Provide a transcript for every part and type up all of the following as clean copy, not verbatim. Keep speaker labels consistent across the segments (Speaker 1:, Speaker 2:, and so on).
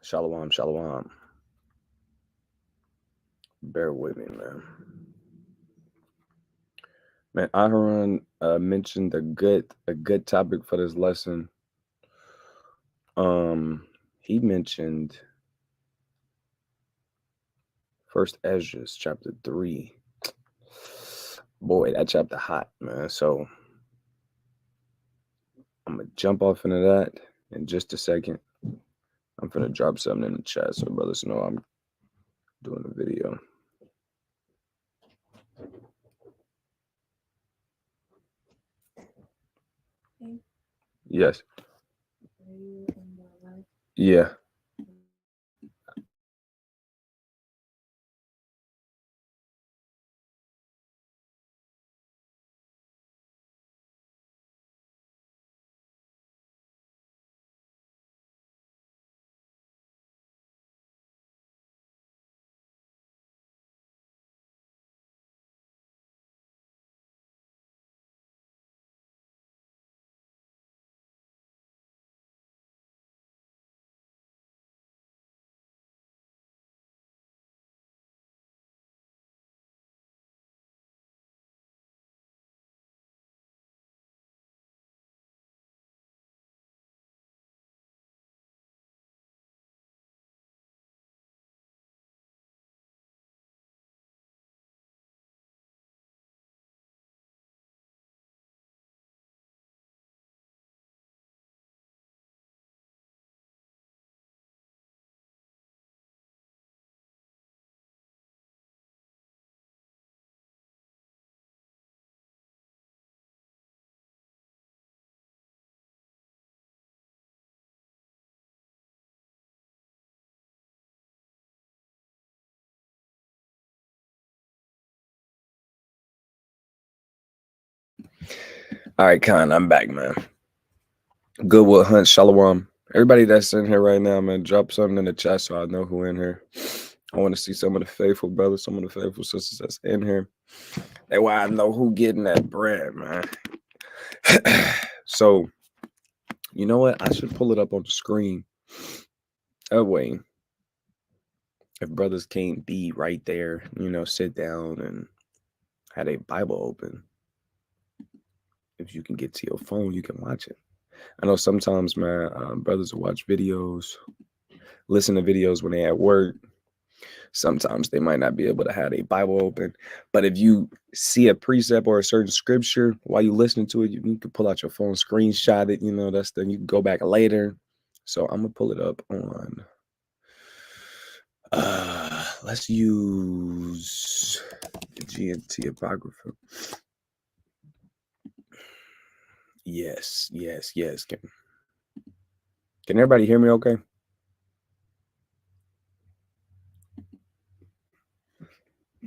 Speaker 1: Shalom, shalom. Bear with me, man. Man, Aharon mentioned a good topic for this lesson. He mentioned First Ezra, chapter 3. Boy, that chapter hot, man. So I'm gonna jump off into that in just a second. I'm gonna drop something in the chat so brothers know I'm doing a video. Yes. Yeah. All right, Khan, I'm back, man. Goodwood Hunt, Shalom. Everybody that's in here right now, man, drop something in the chat so I know who in here. I want to see some of the faithful brothers, some of the faithful sisters that's in here. That's why I know who getting that bread, man. So, you know what? I should pull it up on the screen. That way, if brothers can't be right there, sit down and have a Bible open. If you can get to your phone, you can watch it. I know sometimes, man, brothers will watch videos, listen to videos when they at work. Sometimes they might not be able to have a Bible open. But if you see a precept or a certain scripture while you listening to it, you can pull out your phone, screenshot it. That's then you can go back later. So I'm gonna pull it up on. Let's use the GNT apocrypha. Yes. Can everybody hear me okay?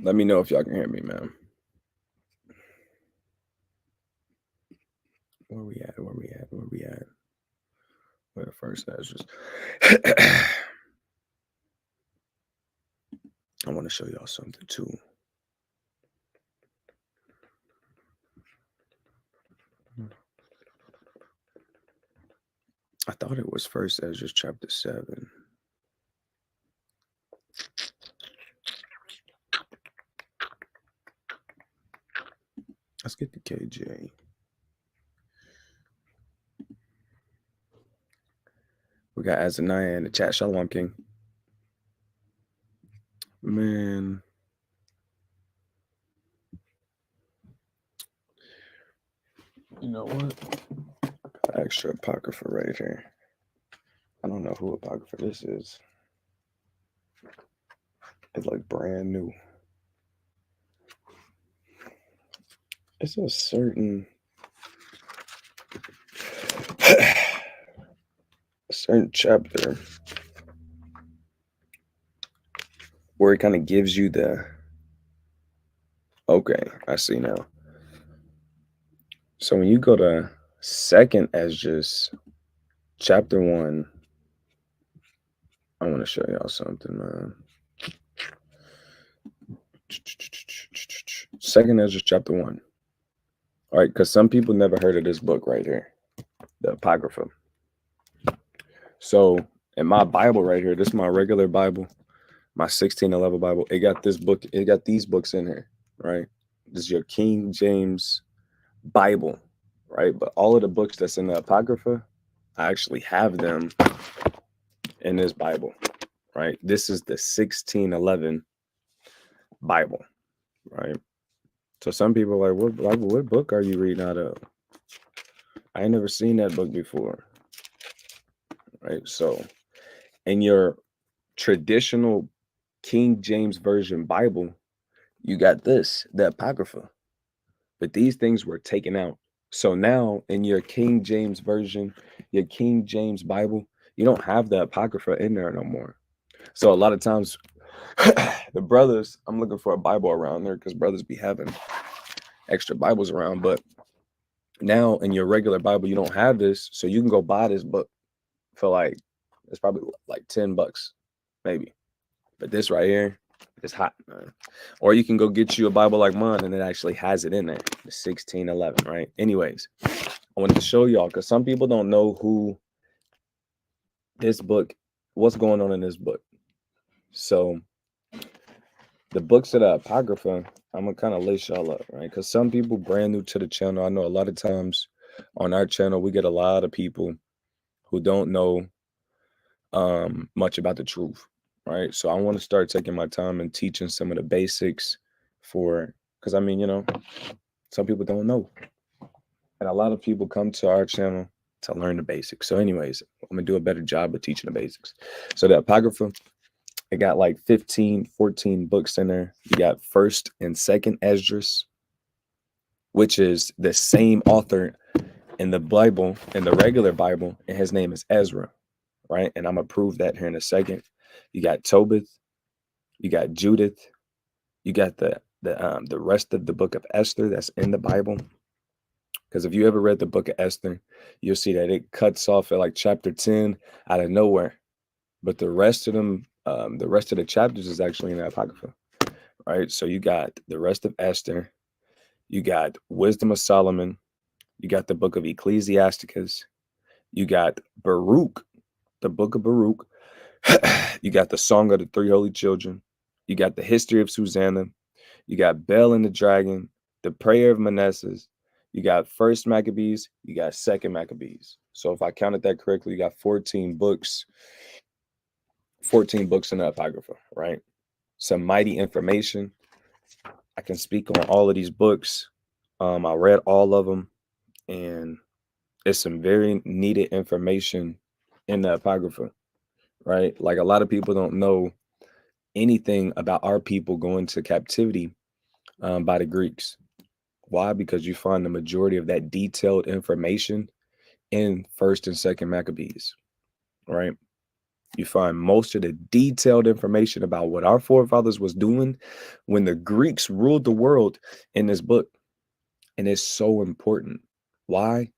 Speaker 1: Let me know if y'all can hear me, man. Where we at? Where the first Ezra's? I want to show y'all something too. I thought it was First Ezra chapter 7. Let's get the KJ. We got Azaniah in the chat. Shalom, King. Man. You know what? Extra apocrypha right here. I don't know who apocrypha this is. It's like brand new. It's a certain chapter where it kind of gives you the. Okay, I see now. So when you go to Second Ezra's chapter 1, I want to show y'all something, man. Second Ezra chapter 1. All right, because some people never heard of this book right here, the Apocrypha. So And my Bible right here, this is my regular Bible, my 1611 Bible. It got this book, it got these books in here, right? This is your King James Bible, right? But all of the books that's in the Apocrypha, I actually have them in this Bible, right? This is the 1611 Bible, right? So some people are like, what Bible, what book are you reading out of? I ain't never seen that book before, right? So in your traditional King James Version Bible, you got this, the Apocrypha. But these things were taken out. So now in your King James Version, your King James Bible, you don't have the Apocrypha in there no more. So a lot of times, the brothers, I'm looking for a Bible around there because brothers be having extra Bibles around. But now in your regular Bible, you don't have this. So you can go buy this book for like, it's probably like $10, maybe. But this right here is hot, man. Or you can go get you a Bible like mine and it actually has it in there, the 1611, right? Anyways, I wanted to show y'all because some people don't know who this book, what's going on in this book. So the books of the Apocrypha, I'm gonna kind of lace y'all up, right? Because some people brand new to the channel. I know a lot of times on our channel, we get a lot of people who don't know much about the truth, right? So I want to start taking my time and teaching some of the basics because I mean, some people don't know. And a lot of people come to our channel to learn the basics. So anyways, I'm gonna do a better job of teaching the basics. So the Apocrypha, it got like 15, 14 books in there. You got 1st and 2nd Esdras, which is the same author in the Bible, in the regular Bible, and his name is Ezra, right? And I'm gonna prove that here in a second. You got Tobit, you got Judith, you got the rest of the book of Esther that's in the Bible. Because if you ever read the book of Esther, you'll see that it cuts off at like chapter 10 out of nowhere. But the rest of them, the rest of the chapters is actually in the Apocrypha, right? So you got the rest of Esther, you got Wisdom of Solomon, you got the book of Ecclesiasticus, you got Baruch, the book of Baruch, you got the Song of the Three Holy Children, you got the History of Susanna, you got Bel and the Dragon, the Prayer of Manasseh, you got 1st Maccabees, you got 2nd Maccabees. So if I counted that correctly, you got 14 books in the Apocrypha, right? Some mighty information. I can speak on all of these books. I read all of them, and it's some very needed information in the Apocrypha, right? Like a lot of people don't know anything about our people going to captivity by the Greeks. Why? Because you find the majority of that detailed information in 1st and 2nd Maccabees, right? You find most of the detailed information about what our forefathers was doing when the Greeks ruled the world in this book. And it's so important. Why?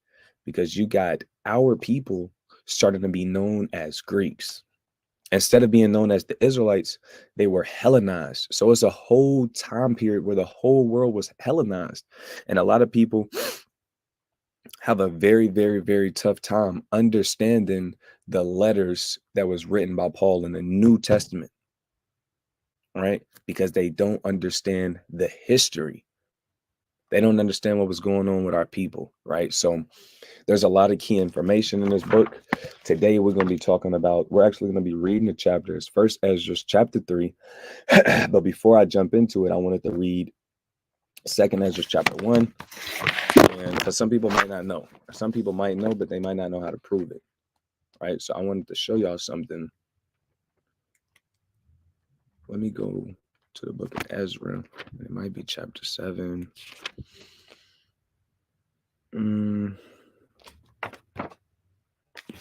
Speaker 1: Because you got our people starting to be known as Greeks. Instead of being known as the Israelites, they were Hellenized. So it's a whole time period where the whole world was Hellenized. And a lot of people have a very, very, very tough time understanding the letters that was written by Paul in the New Testament, right? Because they don't understand the history. They don't understand what was going on with our people, right? So there's a lot of key information in this book. Today, we're going to be talking about, we're actually going to be reading the chapters, 1st Ezra, chapter 3. But before I jump into it, I wanted to read 2nd Ezra, chapter 1. And because some people might not know. Some people might know, but they might not know how to prove it, right? So I wanted to show y'all something. Let me go to the book of Ezra. It might be chapter 7.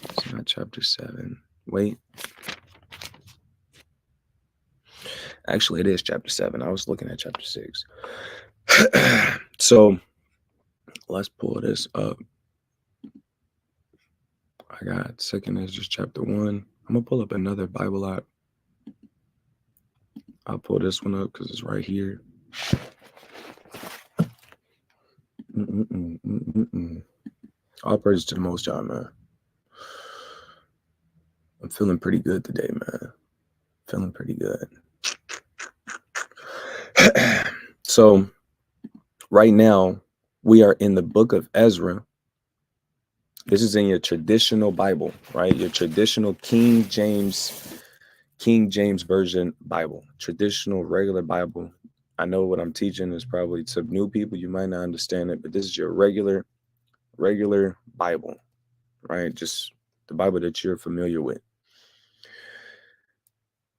Speaker 1: It's not chapter 7. Wait. Actually, it is chapter 7. I was looking at chapter 6. So let's pull this up. I got 2nd Ezra chapter 1. I'm going to pull up another Bible app. I'll pull this one up because it's right here. All praise to the Most High, man. I'm feeling pretty good today, man. Feeling pretty good. So, right now, we are in the book of Ezra. This is in your traditional Bible, right? Your traditional King James Version Bible, traditional regular Bible. I know what I'm teaching is probably to new people, you might not understand it, but this is your regular Bible, right? Just the Bible that you're familiar with.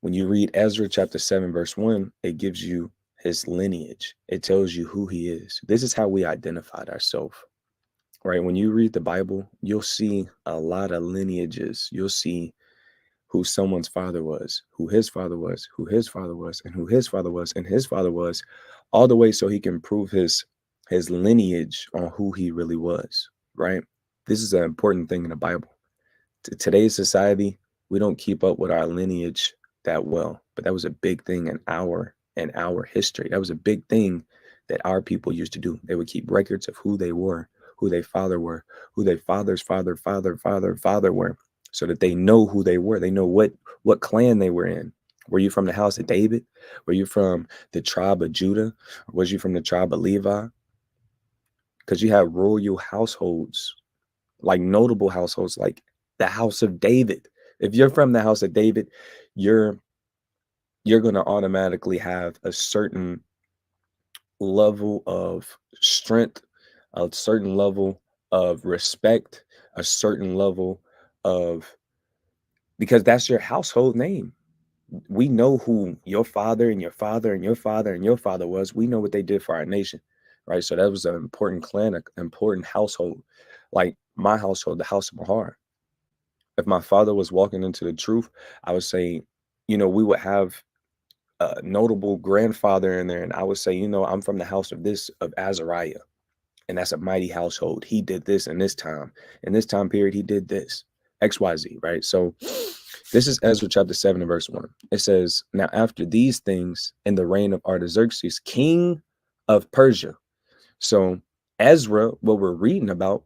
Speaker 1: When you read Ezra chapter 7, verse 1, it gives you his lineage. It tells you who he is. This is how we identified ourselves, right? When you read the Bible, you'll see a lot of lineages. You'll see who someone's father was, who his father was, who his father was, and who his father was, and his father was, all the way so he can prove his lineage on who he really was, right? This is an important thing in the Bible. Today's society, we don't keep up with our lineage that well, but that was a big thing in our history. That was a big thing that our people used to do. They would keep records of who they were, who their father were, who their father's father were, so that they know who they were. They know what clan they were in. Were you from the house of David? Were you from the tribe of Judah? Or was you from the tribe of Levi? Because you have royal households, like notable households, like the house of David. If you're from the house of David, you're going to automatically have a certain level of strength, a certain level of respect, a certain level of, because that's your household name. We know who your father and your father and your father and your father was. We know what they did for our nation, right? So that was an important clan, an important household. Like my household, the house of Mahar. If my father was walking into the truth, I would say, we would have a notable grandfather in there, and I would say, I'm from the house of Azariah, and that's a mighty household. He did this in this time. In this time period, he did this. XYZ, right? So this is Ezra chapter 7 and verse 1. It says, now after these things, in the reign of Artaxerxes, king of Persia. So Ezra, what we're reading about,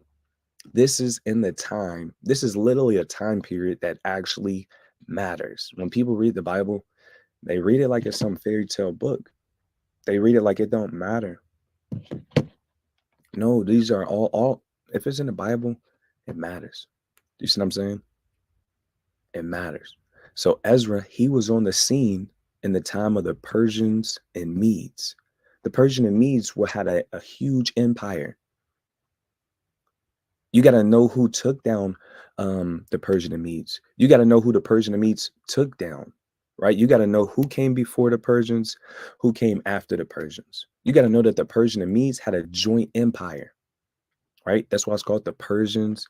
Speaker 1: this is literally a time period that actually matters. When people read the Bible, they read it like it's some fairy tale book. They read it like it don't matter. No, these are all if it's in the Bible, it matters. Do you see what I'm saying? It matters. So Ezra, he was on the scene in the time of the Persians and Medes. The Persian and Medes had a huge empire. You got to know who took down the Persian and Medes. You got to know who the Persian and Medes took down, right? You got to know who came before the Persians, who came after the Persians. You got to know that the Persian and Medes had a joint empire, right? That's why it's called the Persians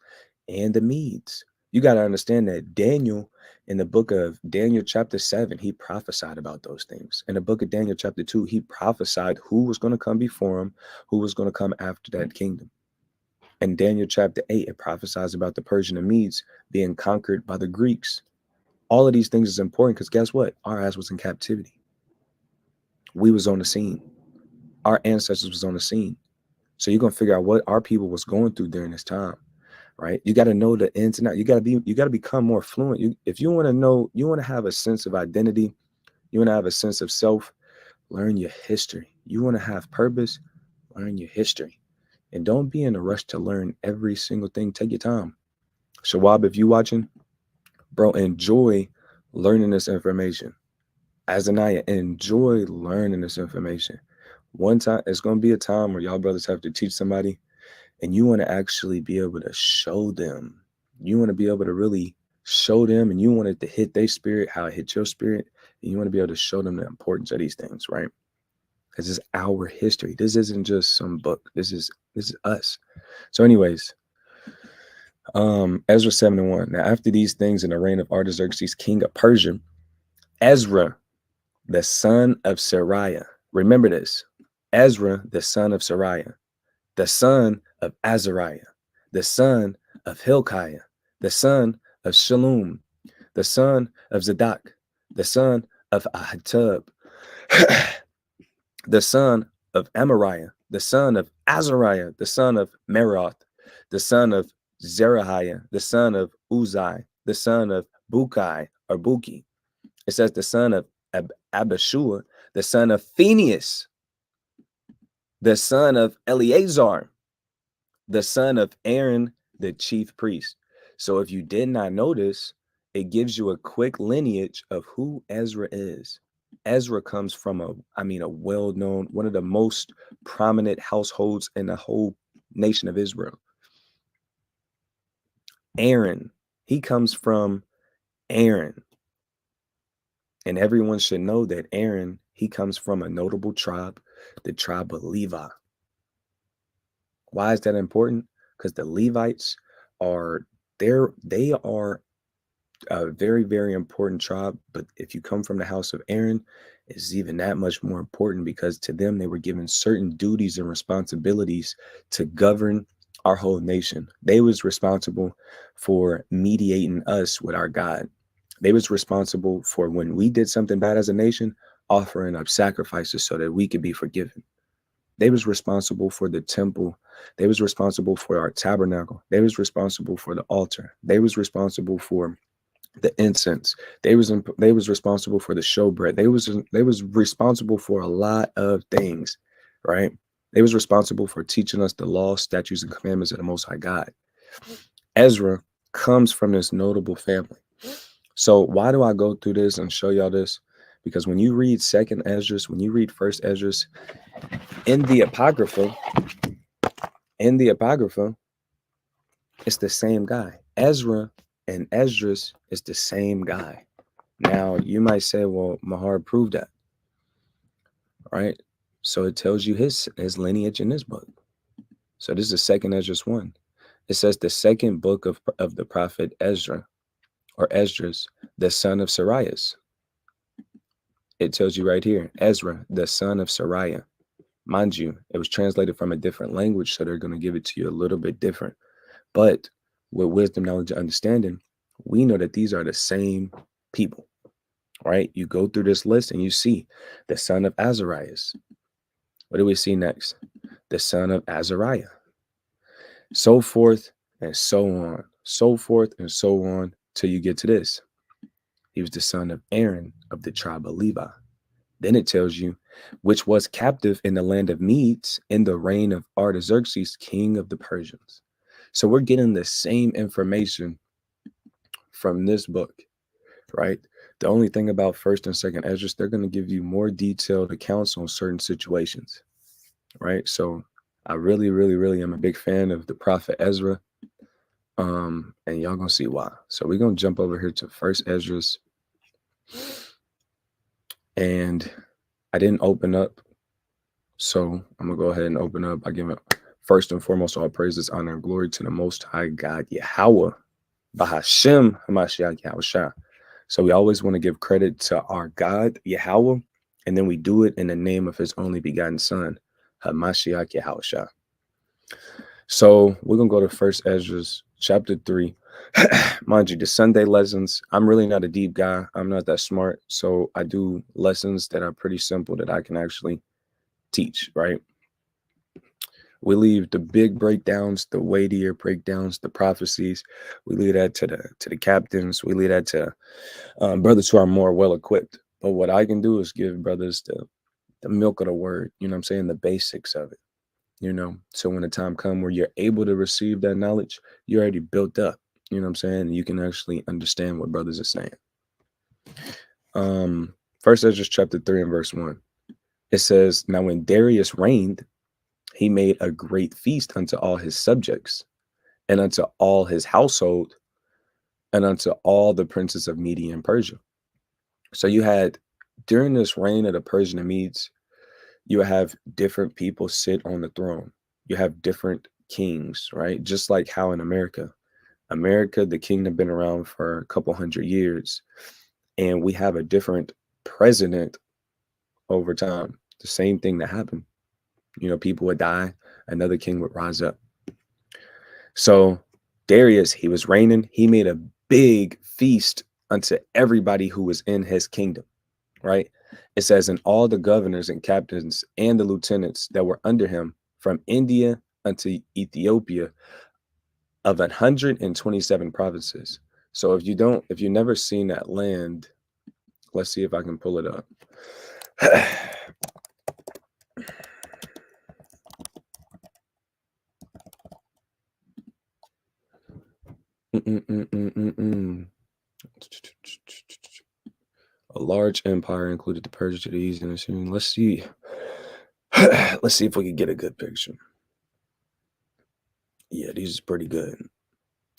Speaker 1: and the Medes. You got to understand that Daniel, in the book of Daniel chapter 7, he prophesied about those things. In the book of Daniel chapter 2, he prophesied who was going to come before him, who was going to come after that kingdom. In Daniel chapter 8, it prophesies about the Persian and Medes being conquered by the Greeks. All of these things is important because guess what? Our ass was in captivity. We was on the scene. Our ancestors was on the scene. So you're going to figure out what our people was going through during this time, right? You got to know the ins and outs. You got to become more fluent. If you want to know, you want to have a sense of identity, you want to have a sense of self, learn your history. You want to have purpose, learn your history. And don't be in a rush to learn every single thing. Take your time. Shawab, if you watching, bro, enjoy learning this information. Azaniah, enjoy learning this information. One time, it's going to be a time where y'all brothers have to teach somebody, and you want to actually be able to show them. You want to be able to really show them, and you want it to hit their spirit, how it hit your spirit, and you want to be able to show them the importance of these things, right? Because it's our history. This isn't just some book. This is us. So, anyways, Ezra 7:1. Now, after these things, in the reign of Artaxerxes, king of Persia, Ezra, the son of Sariah. Remember this. Ezra, the son of Sariah, the son of Azariah, the son of Hilkiah, the son of Shalom, the son of Zadok, the son of Ahitub, the son of Amariah, the son of Azariah, the son of Meroth, the son of Zerahiah, the son of Uzai, the son of Bukai or Buki. It says the son of Abishua, the son of Phinehas, the son of Eleazar, the son of Aaron, the chief priest. So if you did not notice, it gives you a quick lineage of who Ezra is. Ezra comes from a well-known, one of the most prominent households in the whole nation of Israel. Aaron, he comes from Aaron. And everyone should know that Aaron, he comes from a notable tribe, the tribe of Levi. Why is that important? Because the Levites are they are a very, very important tribe. But if you come from the house of Aaron, it's even that much more important, because to them they were given certain duties and responsibilities to govern our whole nation. They was responsible for mediating us with our God. They was responsible for, when we did something bad as a nation, offering up sacrifices so that we could be forgiven. They was responsible for the temple. They was responsible for our tabernacle. They was responsible for the altar. They was responsible for the incense. They was responsible for the showbread. They was responsible for a lot of things, right? They was responsible for teaching us the law, statutes, and commandments of the Most High God. Ezra comes from this notable family. So why do I go through this and show y'all this? Because when you read Second Esdras, when you read First Esdras, in the Apocrypha, it's the same guy. Ezra and Esdras is the same guy. Now, you might say, well, Mahar proved that, right? So it tells you his lineage in this book. So this is Second Esdras 1. It says the second book of the prophet Ezra, or Esdras, the son of Sarias. It tells you right here, Ezra, the son of Sariah. Mind you, it was translated from a different language, so they're going to give it to you a little bit different. But with wisdom, knowledge, and understanding, we know that these are the same people, right? You go through this list and you see the son of Azarias. What do we see next? The son of Azariah. So forth and so on. So forth and so on till you get to this. He was the son of Aaron of the tribe of Levi. Then it tells you, which was captive in the land of Medes in the reign of Artaxerxes, king of the Persians. So we're getting the same information from this book, right? The only thing about First and Second Esdras, they're going to give you more detailed accounts on certain situations, right? So I really, really, really am a big fan of the prophet Ezra, and y'all gonna see why. So we're gonna jump over here to First Esdras, and I didn't open up, so I'm gonna go ahead and open up. I give it first and foremost all praises, honor, and glory to the Most High God Yahweh, Bahashem Hamashiach Yahushua. So we always want to give credit to our God Yahweh, and then we do it in the name of His only begotten Son, Hamashiach Yahushua. So we're gonna go to First Esdras chapter 3. Mind you, the Sunday lessons, I'm really not a deep guy. I'm not that smart. So I do lessons that are pretty simple that I can actually teach, right? We leave the big breakdowns, the weightier breakdowns, the prophecies. We leave that to the captains. We leave that to brothers who are more well equipped. But what I can do is give brothers the milk of the word. You know what I'm saying? The basics of it. You know, so when the time comes where you're able to receive that knowledge, you're already built up. You know what I'm saying? You can actually understand what brothers are saying. First Esdras chapter 3 and verse 1. It says, now when Darius reigned, he made a great feast unto all his subjects, and unto all his household, and unto all the princes of Media and Persia. So you had, during this reign of the Persian and Medes, you have different people sit on the throne. You have different kings, right? Just like how in America, the kingdom been around for a couple hundred years, and we have a different president over time. The same thing that happened. You know, people would die, another king would rise up. So Darius, he was reigning. He made a big feast unto everybody who was in his kingdom, right? It says, and all the governors and captains and the lieutenants that were under him from India unto Ethiopia, of 127 provinces. So if you never seen that land, let's see if I can pull it up. A large empire included the Persian, the East, and the Syrian. Let's see. Let's see if we can get a good picture. Yeah, these is pretty good.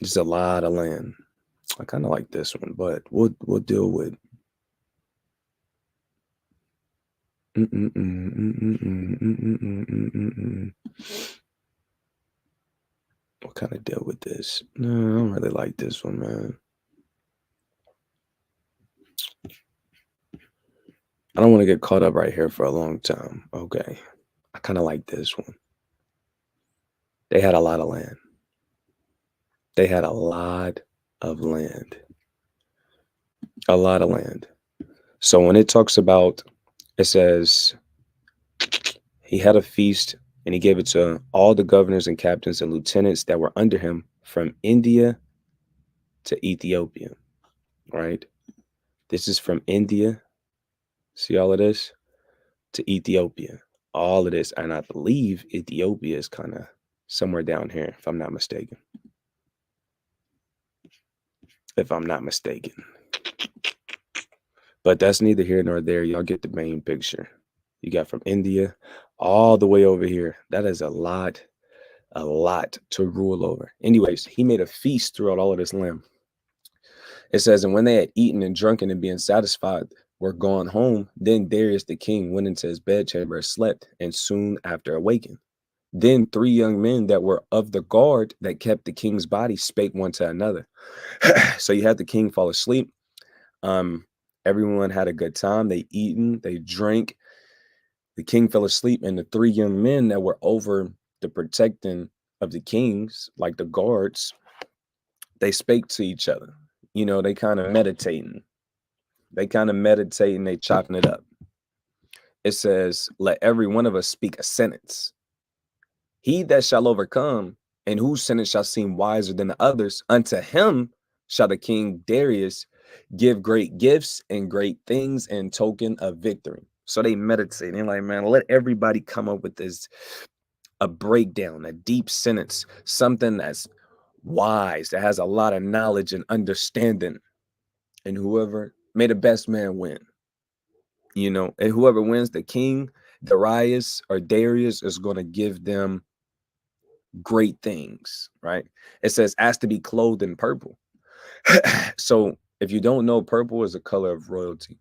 Speaker 1: This is a lot of land. I kind of like this one, but we'll deal with. What kind of deal with this? No, I don't really like this one, man. I don't want to get caught up right here for a long time. Okay. I kind of like this one. They had a lot of land. They had a lot of land. A lot of land. So when it talks about, it says, he had a feast and he gave it to all the governors and captains and lieutenants that were under him from India to Ethiopia, right? This is from India. See all of this? To Ethiopia. All of this. And I believe Ethiopia is kind of somewhere down here, if I'm not mistaken. If I'm not mistaken. But that's neither here nor there. Y'all get the main picture. You got from India all the way over here. That is a lot to rule over. Anyways, he made a feast throughout all of this land. It says, and when they had eaten and drunken and being satisfied, were gone home, then Darius the king went into his bedchamber and slept, and soon after awakened. Then 3 young men that were of the guard that kept the king's body spake one to another. So you had the king fall asleep. Everyone had a good time. They eaten, they drank. The king fell asleep, and the 3 young men that were over the protecting of the kings, like the guards, they spake to each other. You know, they kind of meditating. They chopping it up. It says, let every one of us speak a sentence. He that shall overcome, and whose sentence shall seem wiser than the others, unto him shall the king Darius give great gifts and great things in token of victory. So they meditate. They're like, man, let everybody come up with this, a breakdown, a deep sentence, something that's wise, that has a lot of knowledge and understanding. And whoever, may the best man win. You know, and whoever wins, the king, Darius or Darius, is going to give them great things, right? It says, as to be clothed in purple. So if you don't know, purple is a color of royalty.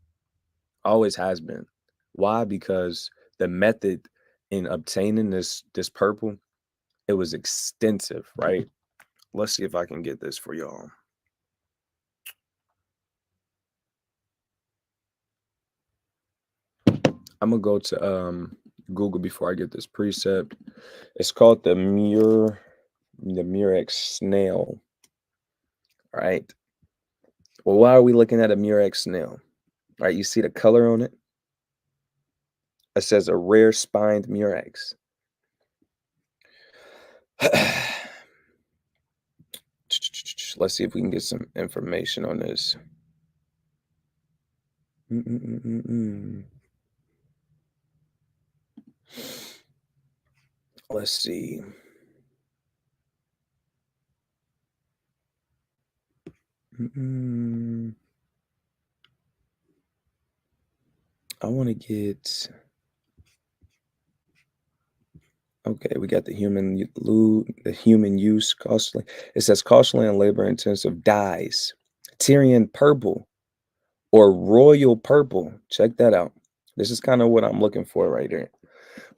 Speaker 1: Always has been. Why? Because the method in obtaining this purple, it was extensive, right? Let's see if I can get this for y'all. I'm gonna go to Google before I get this precept. It's called the Murex snail. All right. Well, why are we looking at a Murex snail? All right, you see the color on it? It says a rare spined Murex. Let's see if we can get some information on this. Let's see. I want to get. Okay, we got the human use costly. It says costly and labor intensive dyes, Tyrian purple or royal purple. Check that out. This is kind of what I'm looking for right here.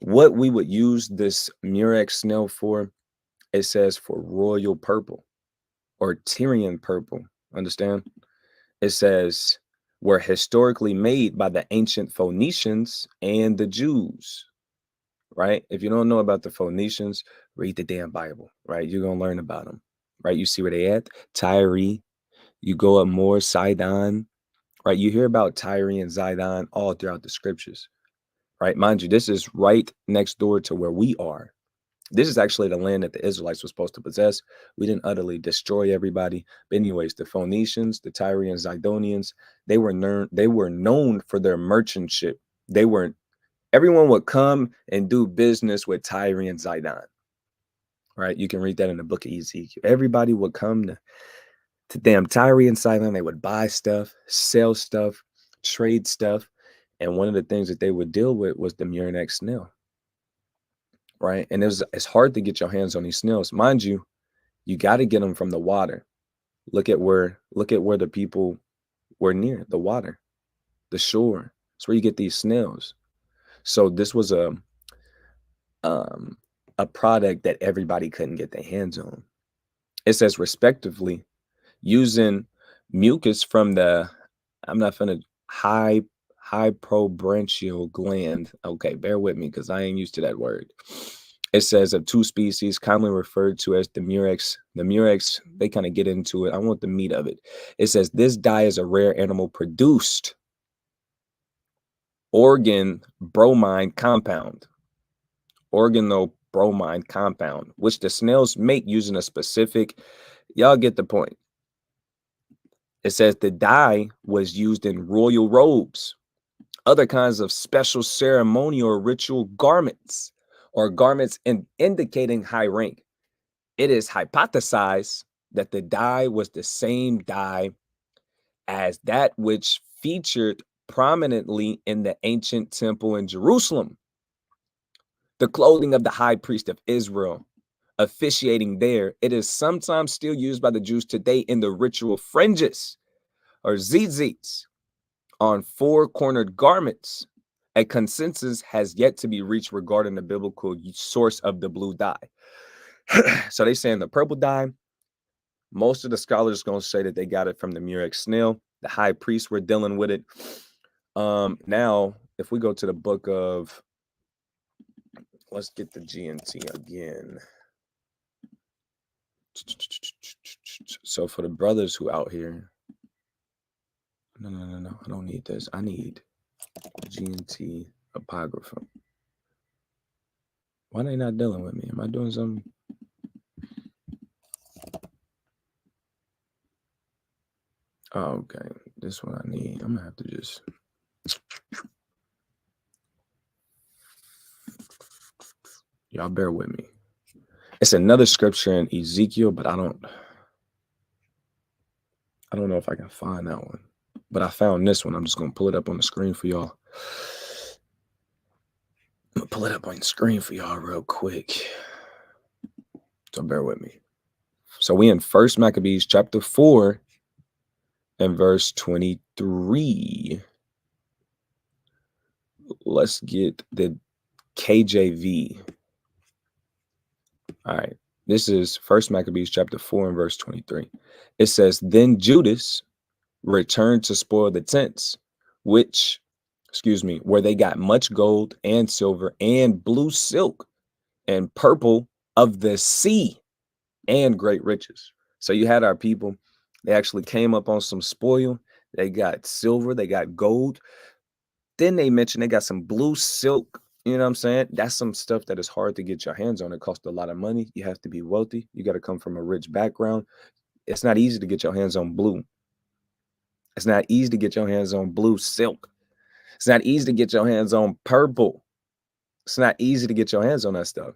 Speaker 1: What we would use this Murex snail for, it says for royal purple or Tyrian purple. Understand? It says were historically made by the ancient Phoenicians and the Jews. Right? If you don't know about the Phoenicians, read the damn Bible, right? You're going to learn about them, right? You see where they at? Tyre, you go up more, Sidon, right? You hear about Tyre and Zidon all throughout the scriptures, right? Mind you, this is right next door to where we are. This is actually the land that the Israelites were supposed to possess. We didn't utterly destroy everybody. But anyways, the Phoenicians, the Tyrians, Zidonians, they were known for their merchantship. They were Everyone would come and do business with Tyre and Zidon. Right? You can read that in the book of Ezekiel. Everybody would come to damn Tyre and Sidon. They would buy stuff, sell stuff, trade stuff. And one of the things that they would deal with was the Murex snail. Right? And it's hard to get your hands on these snails. Mind you, you got to get them from the water. Look at where the people were near the water, the shore. That's where you get these snails. So this was a product that everybody couldn't get their hands on. It says respectively, using mucus from the high probranchial gland. Okay, bear with me because I ain't used to that word. It says of two species commonly referred to as the murex. The murex, they kind of get into it. I want the meat of it. It says this dye is a rare animal produced organobromine compound, which the snails make using a specific, y'all get the point. It says the dye was used in royal robes, other kinds of special ceremonial or ritual garments, or garments indicating high rank. It is hypothesized that the dye was the same dye as that which featured prominently in the ancient temple in Jerusalem. The clothing of the high priest of Israel officiating there, it is sometimes still used by the Jews today in the ritual fringes or tzitzits on four-cornered garments. A consensus has yet to be reached regarding the biblical source of the blue dye. So they saying the purple dye, most of the scholars going to say that they got it from the murex snail. The high priests were dealing with it. Now, if we go to the book of, let's get the GNT again. So for the brothers who out here, no, I don't need this. I need GNT apocrypha. Why they not dealing with me? Am I doing something? Oh, okay, this one I need. I'm gonna have to just. Y'all bear with me. It's another scripture in Ezekiel, but I don't know if I can find that one. But I found this one. I'm just gonna pull it up on the screen for y'all. I'm gonna pull it up on the screen for y'all real quick. So bear with me. So we in 1 Maccabees chapter 4 and verse 23. Let's get the KJV. All right. This is 1 Maccabees chapter 4 and verse 23. It says, then Judas returned to spoil the tents, where they got much gold and silver and blue silk and purple of the sea and great riches. So you had our people, they actually came up on some spoil. They got silver, they got gold. Then they mentioned they got some blue silk. You know what I'm saying? That's some stuff that is hard to get your hands on. It costs a lot of money. You have to be wealthy. You got to come from a rich background. It's not easy to get your hands on blue. It's not easy to get your hands on blue silk. It's not easy to get your hands on purple. It's not easy to get your hands on that stuff.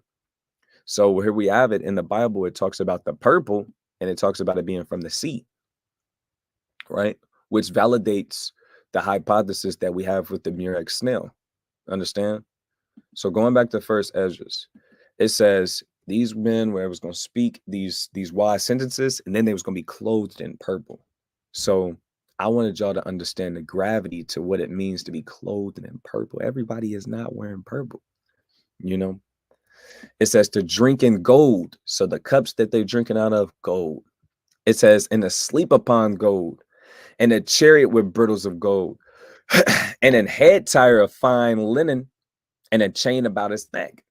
Speaker 1: So here we have it in the Bible. It talks about the purple and it talks about it being from the sea, right? Which validates the hypothesis that we have with the murex snail. Understand? So going back to first Esdras, it says these men where it was going to speak these wise sentences, and then they was going to be clothed in purple. So I wanted y'all to understand the gravity to what it means to be clothed in purple. Everybody is not wearing purple, you know. It says to drink in gold. So the cups that they're drinking out of, gold. It says, and to sleep upon gold, and a chariot with bridles of gold, and a head tire of fine linen, and a chain about his neck.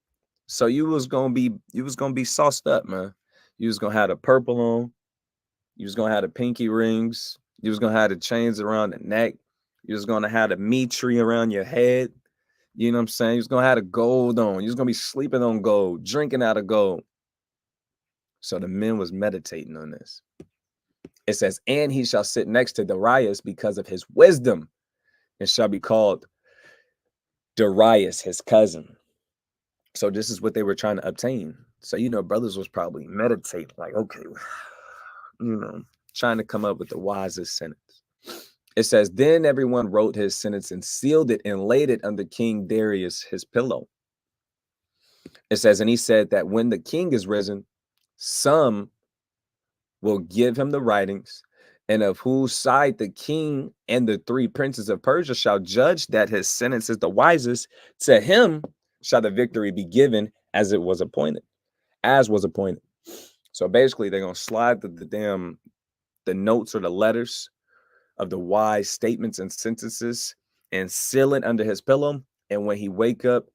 Speaker 1: So you was gonna be sauced up, man. You was gonna have the purple on, you was gonna have the pinky rings, you was gonna have the chains around the neck, you was gonna have the meat tree around your head, You know what I'm saying? He was gonna have the gold on. He was gonna be sleeping on gold, drinking out of gold. So the men was meditating on this. It says, and he shall sit next to Darius because of his wisdom, and shall be called Darius, his cousin. So this is what they were trying to obtain. So, brothers was probably meditating, like, okay, trying to come up with the wisest sentence. It says, then everyone wrote his sentence and sealed it and laid it under King Darius, his pillow. It says, and he said that when the king is risen, some will give him the writings, and of whose side the king and the three princes of Persia shall judge that his sentence is the wisest, to him shall the victory be given as was appointed. So basically, they're gonna slide the notes or the letters of the wise statements and sentences and seal it under his pillow. And when he wake up,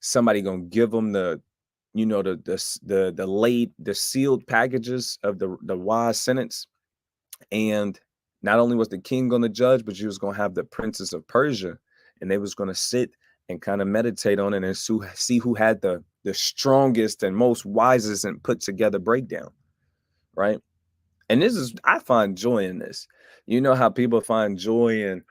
Speaker 1: somebody gonna give him the sealed packages of the wise sentence. And not only was the king going to judge, but you was going to have the princes of Persia, and they was going to sit and kind of meditate on it and see who had the strongest and most wisest and put together breakdown, right? And I find joy in this. You know how people find joy in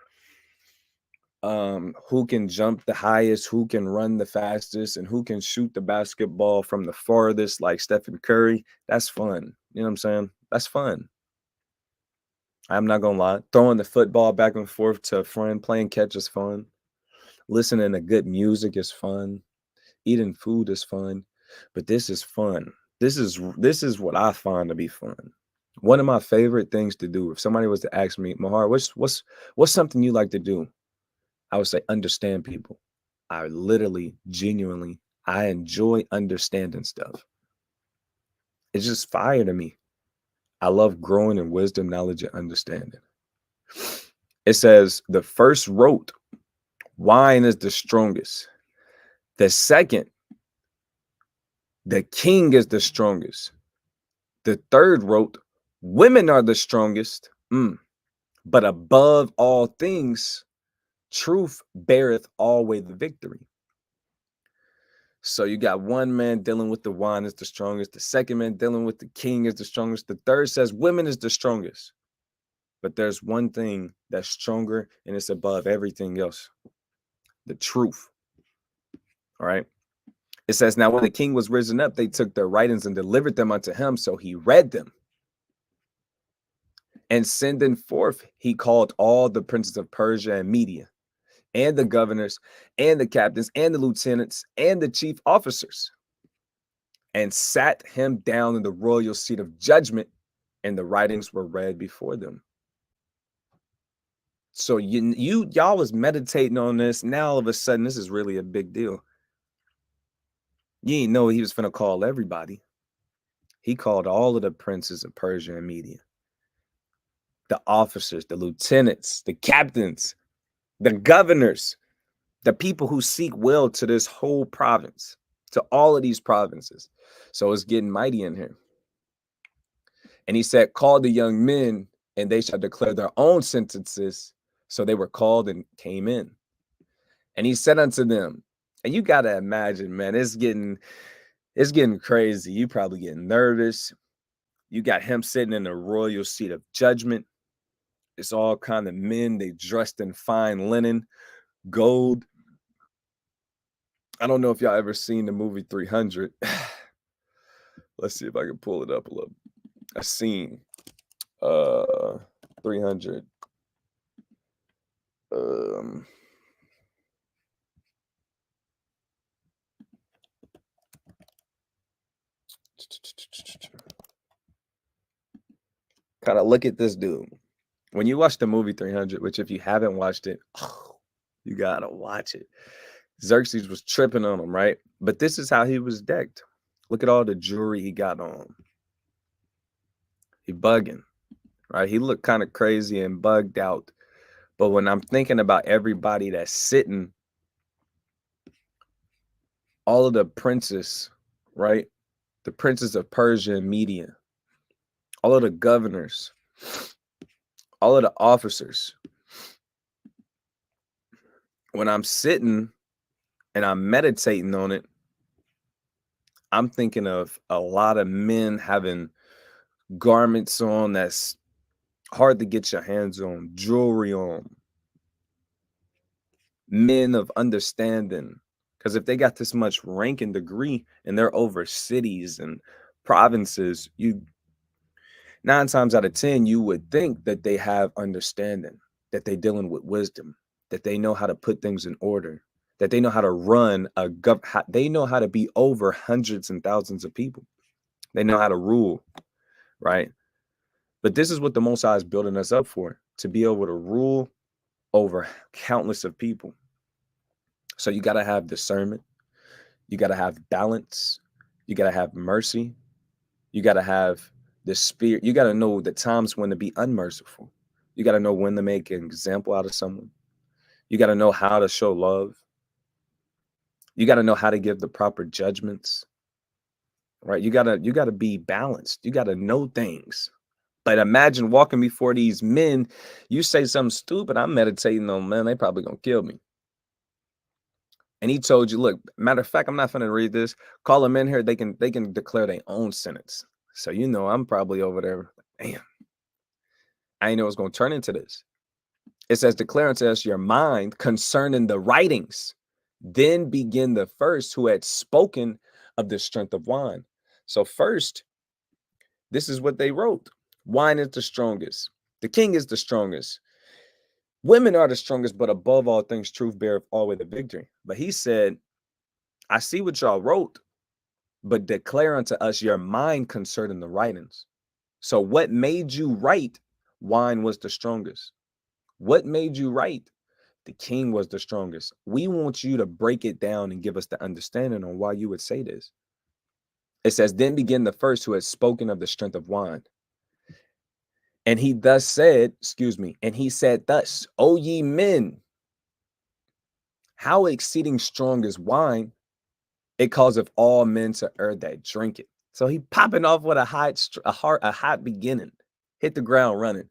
Speaker 1: who can jump the highest, who can run the fastest, and who can shoot the basketball from the farthest, like Stephen Curry. That's fun. You know what I'm saying? That's fun. I'm not gonna lie. Throwing the football back and forth to a friend, playing catch is fun. Listening to good music is fun. Eating food is fun. But this is fun. This is what I find to be fun. One of my favorite things to do. If somebody was to ask me, Mahar, what's something you like to do? I would say understand people. I literally, genuinely, I enjoy understanding stuff. It's just fire to me. I love growing in wisdom, knowledge, and understanding. It says the first wrote, wine is the strongest. The second, the king is the strongest. The third wrote, women are the strongest. But above all things, truth beareth always the victory. So you got one man dealing with the wine is the strongest. The second man dealing with the king is the strongest. The third says women is the strongest. But there's one thing that's stronger and it's above everything else. The truth. All right. It says, now when the king was risen up, they took their writings and delivered them unto him. So he read them. And sending forth, he called all the princes of Persia and Media, and the governors, and the captains, and the lieutenants, and the chief officers, and sat him down in the royal seat of judgment, and the writings were read before them. So y'all was meditating on this. Now all of a sudden, this is really a big deal. You ain't know he was finna call everybody. He called all of the princes of Persia and Media, the officers, the lieutenants, the captains, the governors, the people who seek well to this whole province, to all of these provinces. So it's getting mighty in here. And he said, call the young men, and they shall declare their own sentences. So they were called and came in. And he said unto them, and you got to imagine, man, it's getting crazy. You probably getting nervous. You got him sitting in the royal seat of judgment. It's all kind of men. They dressed in fine linen, gold. I don't know if y'all ever seen the movie 300. Let's see if I can pull it up a little. A scene. 300. Kind of look at this dude. When you watch the movie 300, which if you haven't watched it, you gotta watch it. Xerxes was tripping on him, right? But this is how he was decked. Look at all the jewelry he got on. He bugging, right? He looked kind of crazy and bugged out. But when I'm thinking about everybody that's sitting, all of the princes, right? The princes of Persia and Media, all of the governors, all of the officers. When I'm sitting and I'm meditating on it, I'm thinking of a lot of men having garments on that's hard to get your hands on, jewelry on, men of understanding. Because if they got this much rank and degree and they're over cities and provinces, you 9 times out of 10, you would think that they have understanding, that they're dealing with wisdom, that they know how to put things in order, that they know how to run they know how to be over hundreds and thousands of people. They know how to rule, right? But this is what the Most High is building us up for, to be able to rule over countless of people. So you got to have discernment. You got to have balance. You got to have mercy. You got to have the spirit. You got to know the times when to be unmerciful. You got to know when to make an example out of someone. You got to know how to show love. You got to know how to give the proper judgments, right? You got to be balanced. You got to know things. But imagine walking before these men, you say something stupid, I'm meditating on, man, they probably gonna kill me. And he told you, look, matter of fact, I'm not gonna read this. Call them in here, they can declare their own sentence. So I'm probably over there. Damn, I didn't know it was gonna turn into this. It says, declare unto us your mind concerning the writings. Then begin the first who had spoken of the strength of wine. So first, this is what they wrote. Wine is the strongest. The king is the strongest. Women are the strongest, but above all things, truth beareth always the victory. But he said, I see what y'all wrote, but declare unto us your mind concerning the writings. So what made you write wine was the strongest? What made you write the king was the strongest? We want you to break it down and give us the understanding on why you would say this. It says, then begin the first who has spoken of the strength of wine. And he thus said, and he said thus, O ye men, how exceeding strong is wine, it causeth all men to err that drink it. So he popping off with a hot beginning, hit the ground running.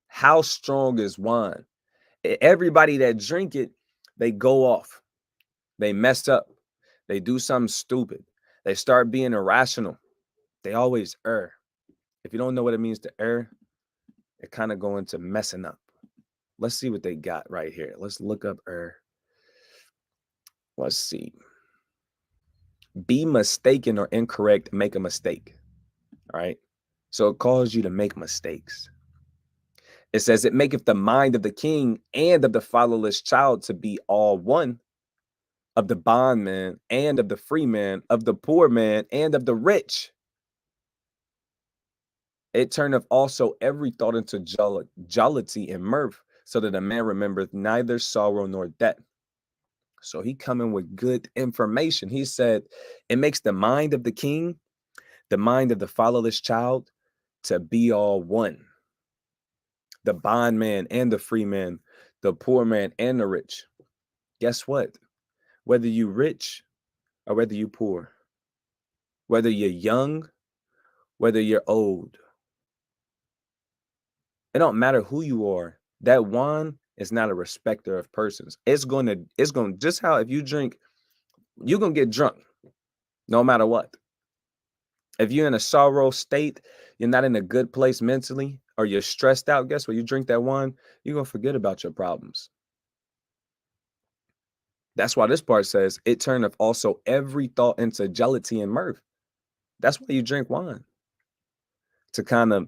Speaker 1: How strong is wine? Everybody that drink it, they go off. They mess up. They do something stupid. They start being irrational. They always err. If you don't know what it means to err, it kind of go into messing up. Let's see what they got right here. Let's look up err. Let's see. Be mistaken or incorrect, make a mistake. All right. So it calls you to make mistakes. It says, it maketh the mind of the king and of the fatherless child to be all one, of the bondman and of the free man, of the poor man and of the rich. It turneth also every thought into jollity and mirth, so that a man remembereth neither sorrow nor debt. So he coming with good information. He said, it makes the mind of the king, the mind of the fatherless child, to be all one. The bondman and the free man, the poor man and the rich. Guess what? Whether you rich or whether you poor, whether you're young, whether you're old, it don't matter who you are. That wine is not a respecter of persons. It's going to, just how if you drink, you're going to get drunk no matter what. If you're in a sorrow state, you're not in a good place mentally, or you're stressed out, guess what? You drink that wine, you're going to forget about your problems. That's why this part says, it turneth also every thought into jollity and mirth. That's why you drink wine, to kind of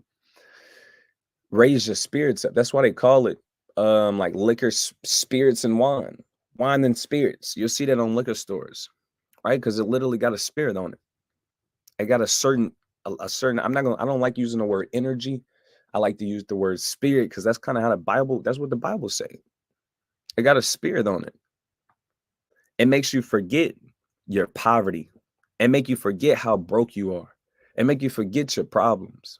Speaker 1: raise your spirits up. That's why they call it like liquor, spirits and wine and spirits. You'll see that on liquor stores, right? Because it literally got a spirit on it. It got a certain, I don't like using the word energy. I like to use the word spirit, because that's kind of how that's what the Bible say. It got a spirit on it. It makes you forget your poverty. It make you forget how broke you are. It make you forget your problems.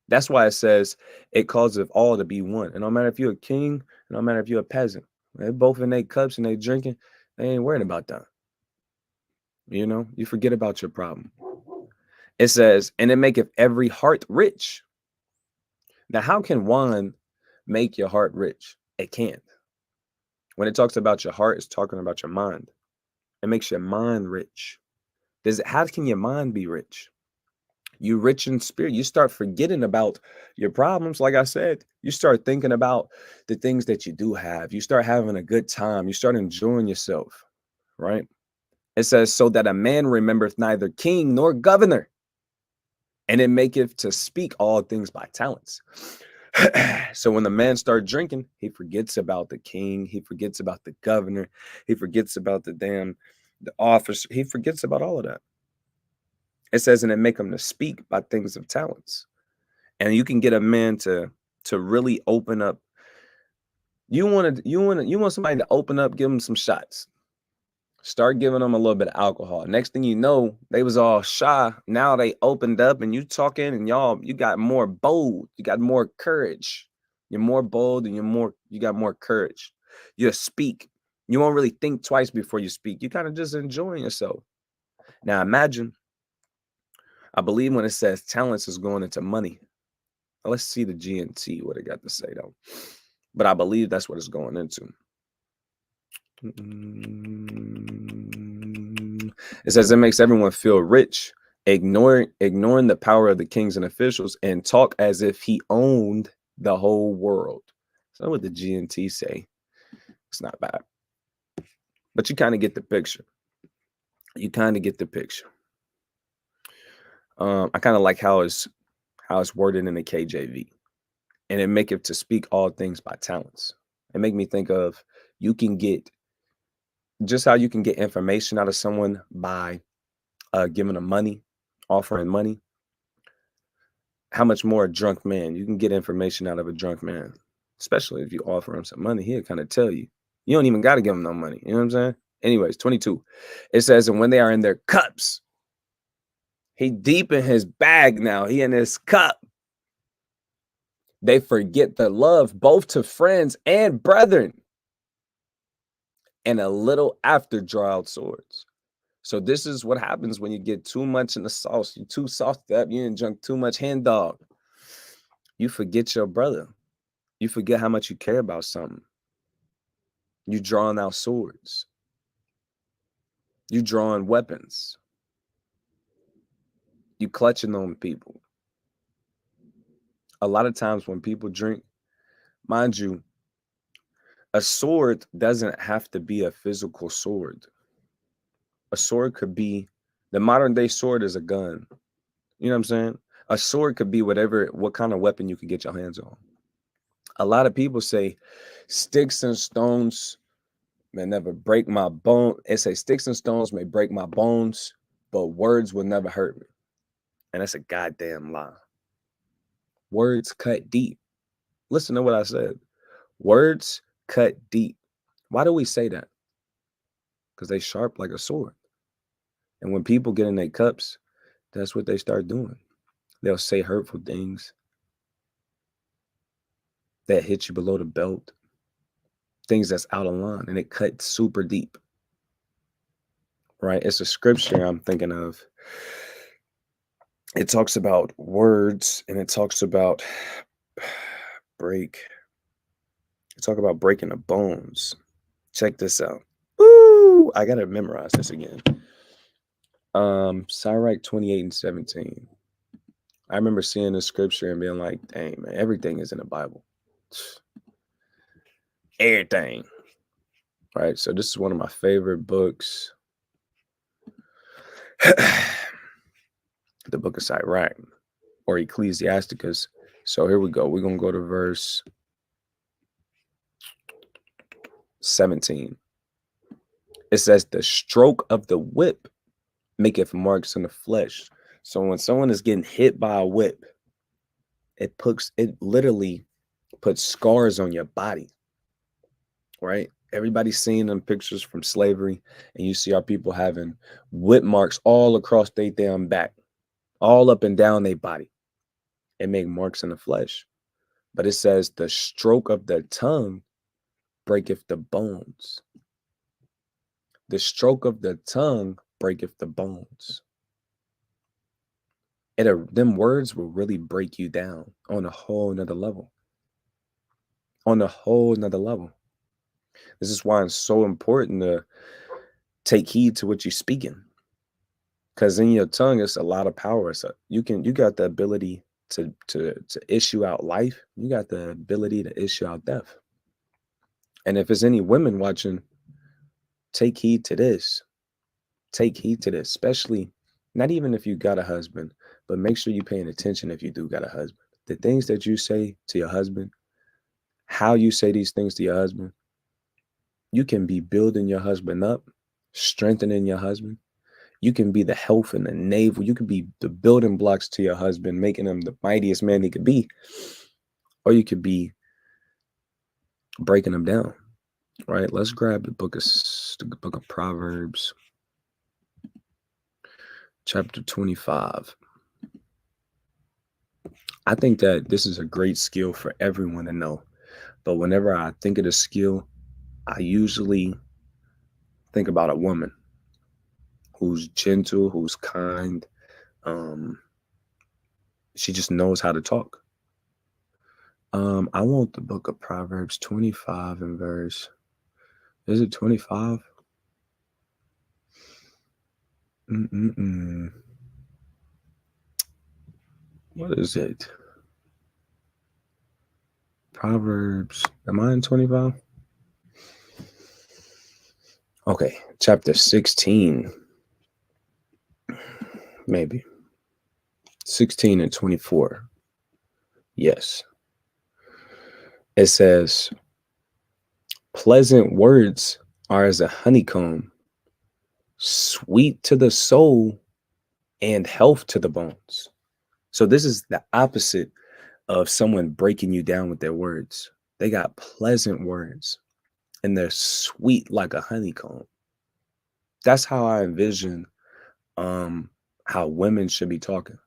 Speaker 1: That's why it says it causes all to be one. And no matter if you're a king, no matter if you're a peasant, they're both in their cups and they drinking, they ain't worried about that. You forget about your problem. It says, and it maketh every heart rich. Now, how can wine make your heart rich? It can't. When it talks about your heart, it's talking about your mind. It makes your mind rich. How can your mind be rich? You rich in spirit. You start forgetting about your problems. Like I said, you start thinking about the things that you do have. You start having a good time. You start enjoying yourself, right? It says, so that a man remembereth neither king nor governor, and it maketh to speak all things by talents. So when the man starts drinking, he forgets about the king. He forgets about the governor. He forgets about the officer. He forgets about all of that. It says, and it make him to speak by things of talents. And you can get a man to really open up. You want somebody to open up, give them some shots. Start giving them a little bit of alcohol. Next thing you know, they was all shy. Now they opened up and you talking and you got more bold. You got more courage. You're more bold and you got more courage. You speak. You won't really think twice before you speak. You kind of just enjoying yourself. Now imagine, I believe when it says talents is going into money. Let's see the GNT, what it got to say though. But I believe that's what it's going into. It says it makes everyone feel rich, ignoring the power of the kings and officials, and talk as if he owned the whole world. So what the GNT say, it's not bad. But you kind of get the picture. You kind of get the picture. I kind of like how it's worded in the KJV. And it make it to speak all things by talents. It make me think of you can get just how you can get information out of someone by giving them money, offering money. How much more a drunk man? You can get information out of a drunk man, especially if you offer him some money. He'll kind of tell you. You don't even got to give him no money. You know what I'm saying? Anyways, 22. It says, and when they are in their cups, he deep in his bag now. He in his cup. They forget the love both to friends and brethren, and a little after draw out swords. So this is what happens when you get too much in the sauce. You're too sauced up. You didn't drink too much hen dog. You forget your brother. You forget how much you care about something. You drawing out swords. You drawing weapons. You clutching on people. A lot of times when people drink, mind you, a sword doesn't have to be a physical sword. A sword could be, the modern day sword is a gun. You know what I'm saying? A sword could be what kind of weapon you could get your hands on. A lot of people say sticks and stones may never break my bone. It say sticks and stones may break my bones, but words will never hurt me. And that's a goddamn lie. Words cut deep. Listen to what I said. Words cut deep. Why do we say that? Because they sharp like a sword. And when people get in their cups, that's what they start doing. They'll say hurtful things that hit you below the belt, things that's out of line, and it cuts super deep. Right? It's a scripture I'm thinking of. It talks about words and it talks about breaking the bones. Check this out. Ooh, I gotta memorize this again. Sirach 28 and 17. I remember seeing the scripture and being like, dang, man, everything is in the Bible. Everything. Right. So this is one of my favorite books. The book of Sirach or Ecclesiasticus. So here we go. We're gonna go to verse 17. It says, the stroke of the whip maketh marks in the flesh. So when someone is getting hit by a whip, it literally puts scars on your body. Right? Everybody's seen them pictures from slavery, and you see our people having whip marks all across their damn back, all up and down their body. It make marks in the flesh. But it says, the stroke of the tongue breaketh the bones. The stroke of the tongue breaketh the bones. Them words will really break you down on a whole nother level. On a whole nother level. This is why it's so important to take heed to what you're speaking. Because in your tongue, it's a lot of power. So you got the ability to issue out life. You got the ability to issue out death. And if there's any women watching, take heed to this. Take heed to this, especially not even if you got a husband, but make sure you're paying attention if you do got a husband. The things that you say to your husband, how you say these things to your husband, you can be building your husband up, strengthening your husband. You can be the health and the navel. You can be the building blocks to your husband, making him the mightiest man he could be. Or you could be breaking him down. Right? Let's grab the book of Proverbs, chapter 25. I think that this is a great skill for everyone to know. But whenever I think of the skill, I usually think about a woman who's gentle, who's kind. Um, she just knows how to talk. I want the book of Proverbs 25 and verse. Is it 25? Mm-mm-mm. What is it? Proverbs. Am I in 25? Okay, chapter 16. Maybe. 16 and 24. Yes. It says, pleasant words are as a honeycomb, sweet to the soul and health to the bones. So this is the opposite of someone breaking you down with their words. They got pleasant words and they're sweet like a honeycomb. That's how I envision um how women should be talking.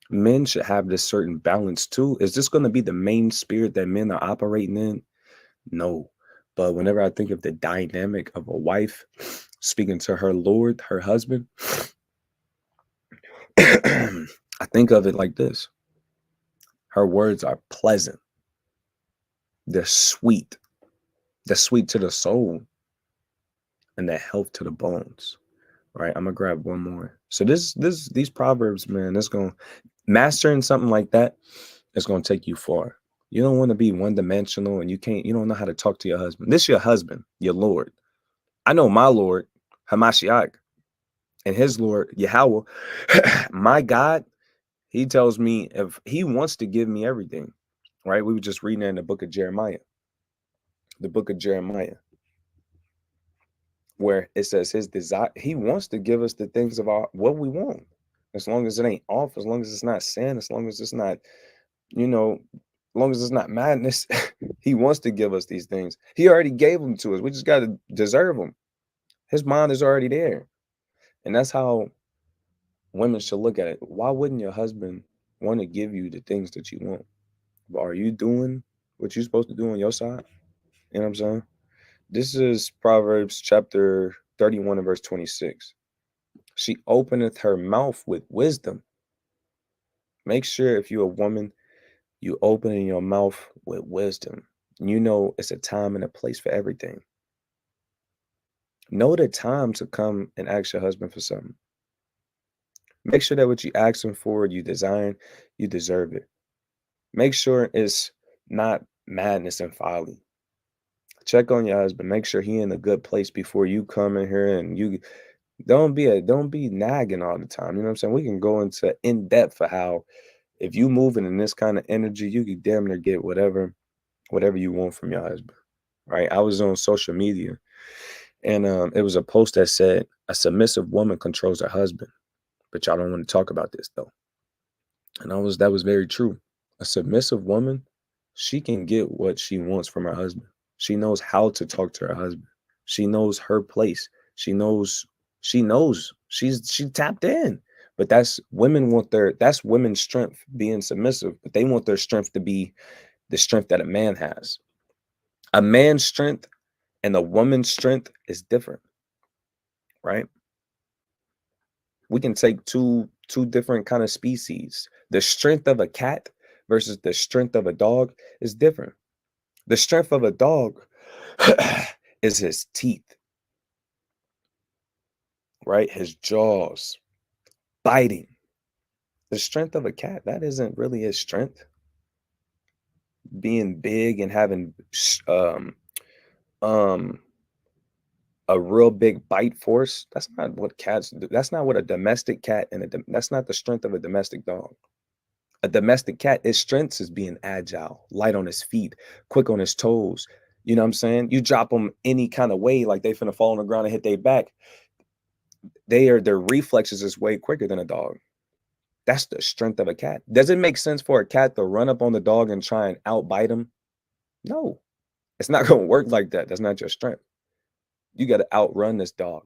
Speaker 1: Men should have this certain balance too. Is this going to be the main spirit that men are operating in? No. But whenever I think of the dynamic of a wife speaking to her Lord, her husband, I think of it like this. Her words are pleasant. They're sweet. They're sweet to the soul and they're health to the bones. Right. I'm gonna grab one more. So these proverbs, man, that's gonna mastering something like that is gonna take you far. You don't want to be one dimensional and you don't know how to talk to your husband. This your husband, your Lord. I know my Lord, Hamashiach, and his Lord, Yahweh, my God, he tells me if he wants to give me everything, right? We were just reading in the book of Jeremiah, where it says his desire, he wants to give us the things of our what we want. As long as it ain't off, as long as it's not sin, as long as it's not, as long as it's not madness, he wants to give us these things. He already gave them to us. We just got to deserve them. His mind is already there. And that's how women should look at it. Why wouldn't your husband want to give you the things that you want? But are you doing what you're supposed to do on your side? You know what I'm saying? This is Proverbs chapter 31 and verse 26. She openeth her mouth with wisdom. Make sure if you're a woman, you opening your mouth with wisdom. You know it's a time and a place for everything. Know the time to come and ask your husband for something. Make sure that what you ask him for, you desire, you deserve it. Make sure it's not madness and folly. Check on your husband. Make sure he in a good place before you come in here and you don't be nagging all the time. You know what I'm saying? We can go into in depth for how if you moving in this kind of energy, you can damn near get whatever you want from your husband. Right? I was on social media and it was a post that said a submissive woman controls her husband. But y'all don't want to talk about this though. And that was very true. A submissive woman, she can get what she wants from her husband. She knows how to talk to her husband. She knows her place. She knows she tapped in. But that's women's strength being submissive, but they want their strength to be the strength that a man has. A man's strength and a woman's strength is different, right? We can take two different kind of species. The strength of a cat versus the strength of a dog is different. The strength of a dog, is his teeth, right? His jaws, biting. The strength of a cat, that isn't really his strength. Being big and having um a real big bite force, that's not what cats do. That's not what a domestic cat and that's not the strength of a domestic dog. A domestic cat, its strengths is being agile, light on his feet, quick on his toes. You know what I'm saying? You drop them any kind of way, like they finna fall on the ground and hit their back. Their reflexes is way quicker than a dog. That's the strength of a cat. Does it make sense for a cat to run up on the dog and try and outbite him? No, it's not gonna work like that. That's not your strength. You got to outrun this dog.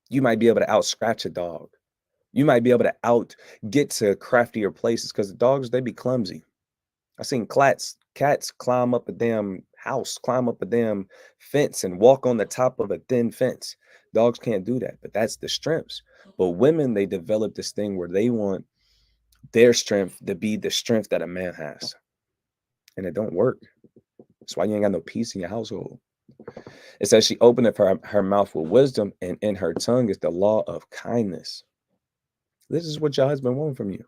Speaker 1: You might be able to out scratch a dog. You might be able to out get to craftier places because the dogs, they be clumsy. I seen cats climb up a damn house, climb up a damn fence and walk on the top of a thin fence. Dogs can't do that, but that's the strengths. But women, they develop this thing where they want their strength to be the strength that a man has. And it don't work. That's why you ain't got no peace in your household. It says she opened up her mouth with wisdom, and in her tongue is the law of kindness. This is what your husband wants from you.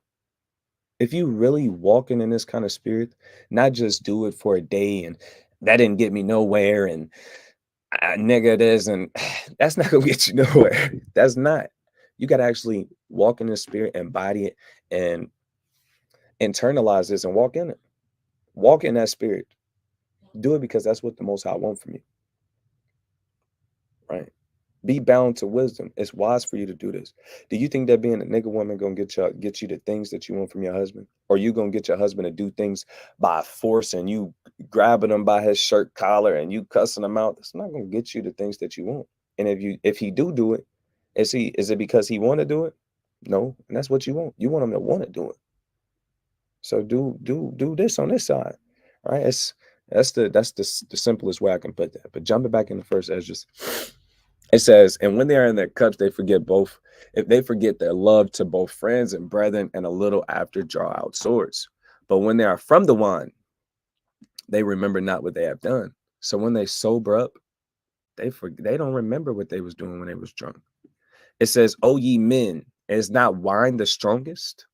Speaker 1: If you really walking in this kind of spirit, not just do it for a day and that didn't get me nowhere and nigga this and that's not gonna get you nowhere. That's not. You got to actually walk in the spirit, embody it, and internalize this and walk in it. Walk in that spirit. Do it because that's what the Most High wants from you. Right? Be bound to wisdom. It's wise for you to do this. Do you think that being a nigga woman gonna get you the things that you want from your husband? Or you gonna get your husband to do things by force and you grabbing him by his shirt collar and you cussing him out? That's not gonna get you the things that you want. And if he do it, is it because he want to do it? No, and that's what you want. You want him to want to do it. So do this on this side. All right. That's the simplest way I can put that. But jumping back in the first Esdras, it says, and when they are in their cups, they forget both. If they forget their love to both friends and brethren, and a little after draw out swords. But when they are from the wine, they remember not what they have done. So when they sober up, they don't remember what they was doing when they was drunk. It says, "O ye men, is not wine the strongest?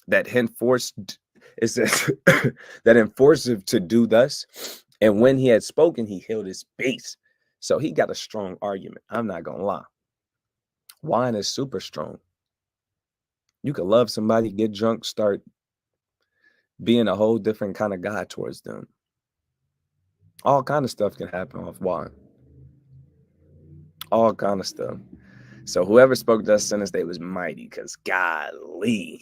Speaker 1: That enforced it says that enforced to do thus. And when he had spoken, he held his peace." So he got a strong argument. I'm not gonna lie. Wine is super strong. You could love somebody, get drunk, start being a whole different kind of guy towards them. All kind of stuff can happen off wine. All kind of stuff. So whoever spoke that sentence, they was mighty, because golly,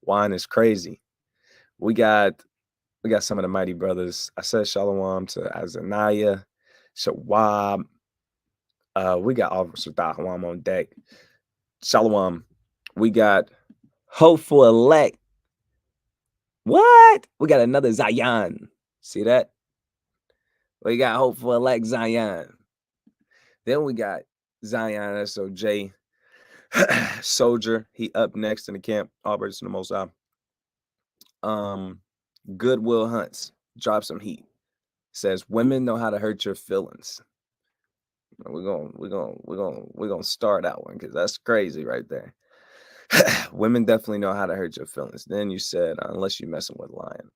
Speaker 1: wine is crazy. We got some of the mighty brothers. I said shalom to Azaniah, Shawab. We got Officer Dahwam on deck. Shalom. We got Hopeful Elect. What? We got another Zion. See that? We got Hopeful Elect Zion. Then we got Zion SOJ. Soldier. He up next in the camp. All praise to the Most High. Goodwill Hunts. Drop some heat. Says women know how to hurt your feelings. We're gonna start that one because that's crazy right there. Women definitely know how to hurt your feelings. Then you said, unless you're messing with lion.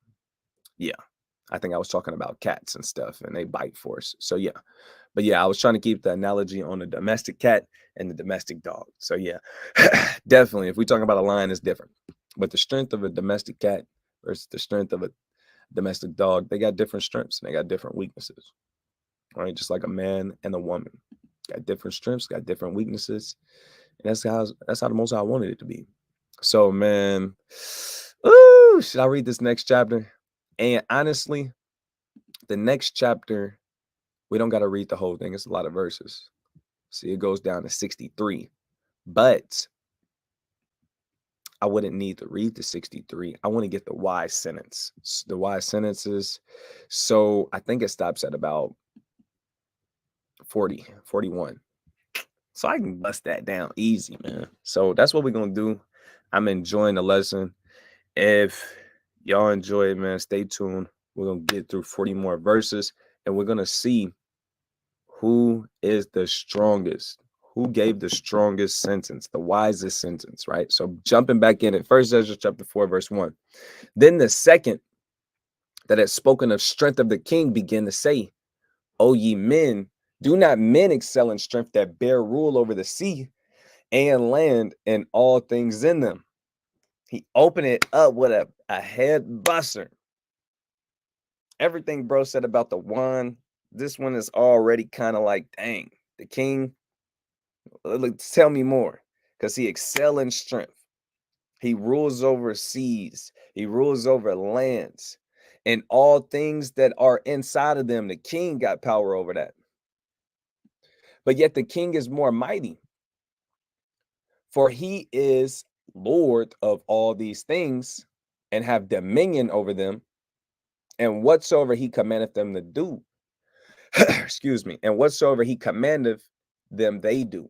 Speaker 1: Yeah. I think I was talking about cats and stuff and they bite force. So yeah. But yeah, I was trying to keep the analogy on the domestic cat and the domestic dog. So yeah, definitely. If we're talking about a lion, it's different. But the strength of a domestic cat versus the strength of a domestic dog, they got different strengths and they got different weaknesses. All right, just like a man and a woman. Got different strengths, got different weaknesses. And that's how the Most High wanted it to be. So man, ooh, should I read this next chapter? And honestly, the next chapter, we don't got to read the whole thing. It's a lot of verses. See, it goes down to 63. But I wouldn't need to read the 63. I want to get the wise sentence. The wise sentences. So I think it stops at about 40, 41. So I can bust that down easy, man. So that's what we're going to do. I'm enjoying the lesson. If y'all enjoy it, man, stay tuned. We're going to get through 40 more verses, and we're going to see who is the strongest, who gave the strongest sentence, the wisest sentence, right? So jumping back in at 1 Ezra chapter 4, verse 1. Then the second that had spoken of strength of the king began to say, O ye men, do not men excel in strength that bear rule over the sea and land and all things in them? He opened it up with a head buster. Everything bro said about the one, this one is already kind of like, dang, the king, tell me more. Because he excel in strength. He rules over seas. He rules over lands. And all things that are inside of them, the king got power over that. But yet the king is more mighty. For he is Lord of all these things and have dominion over them. And whatsoever he commandeth them to do, excuse me, and whatsoever he commandeth them, they do.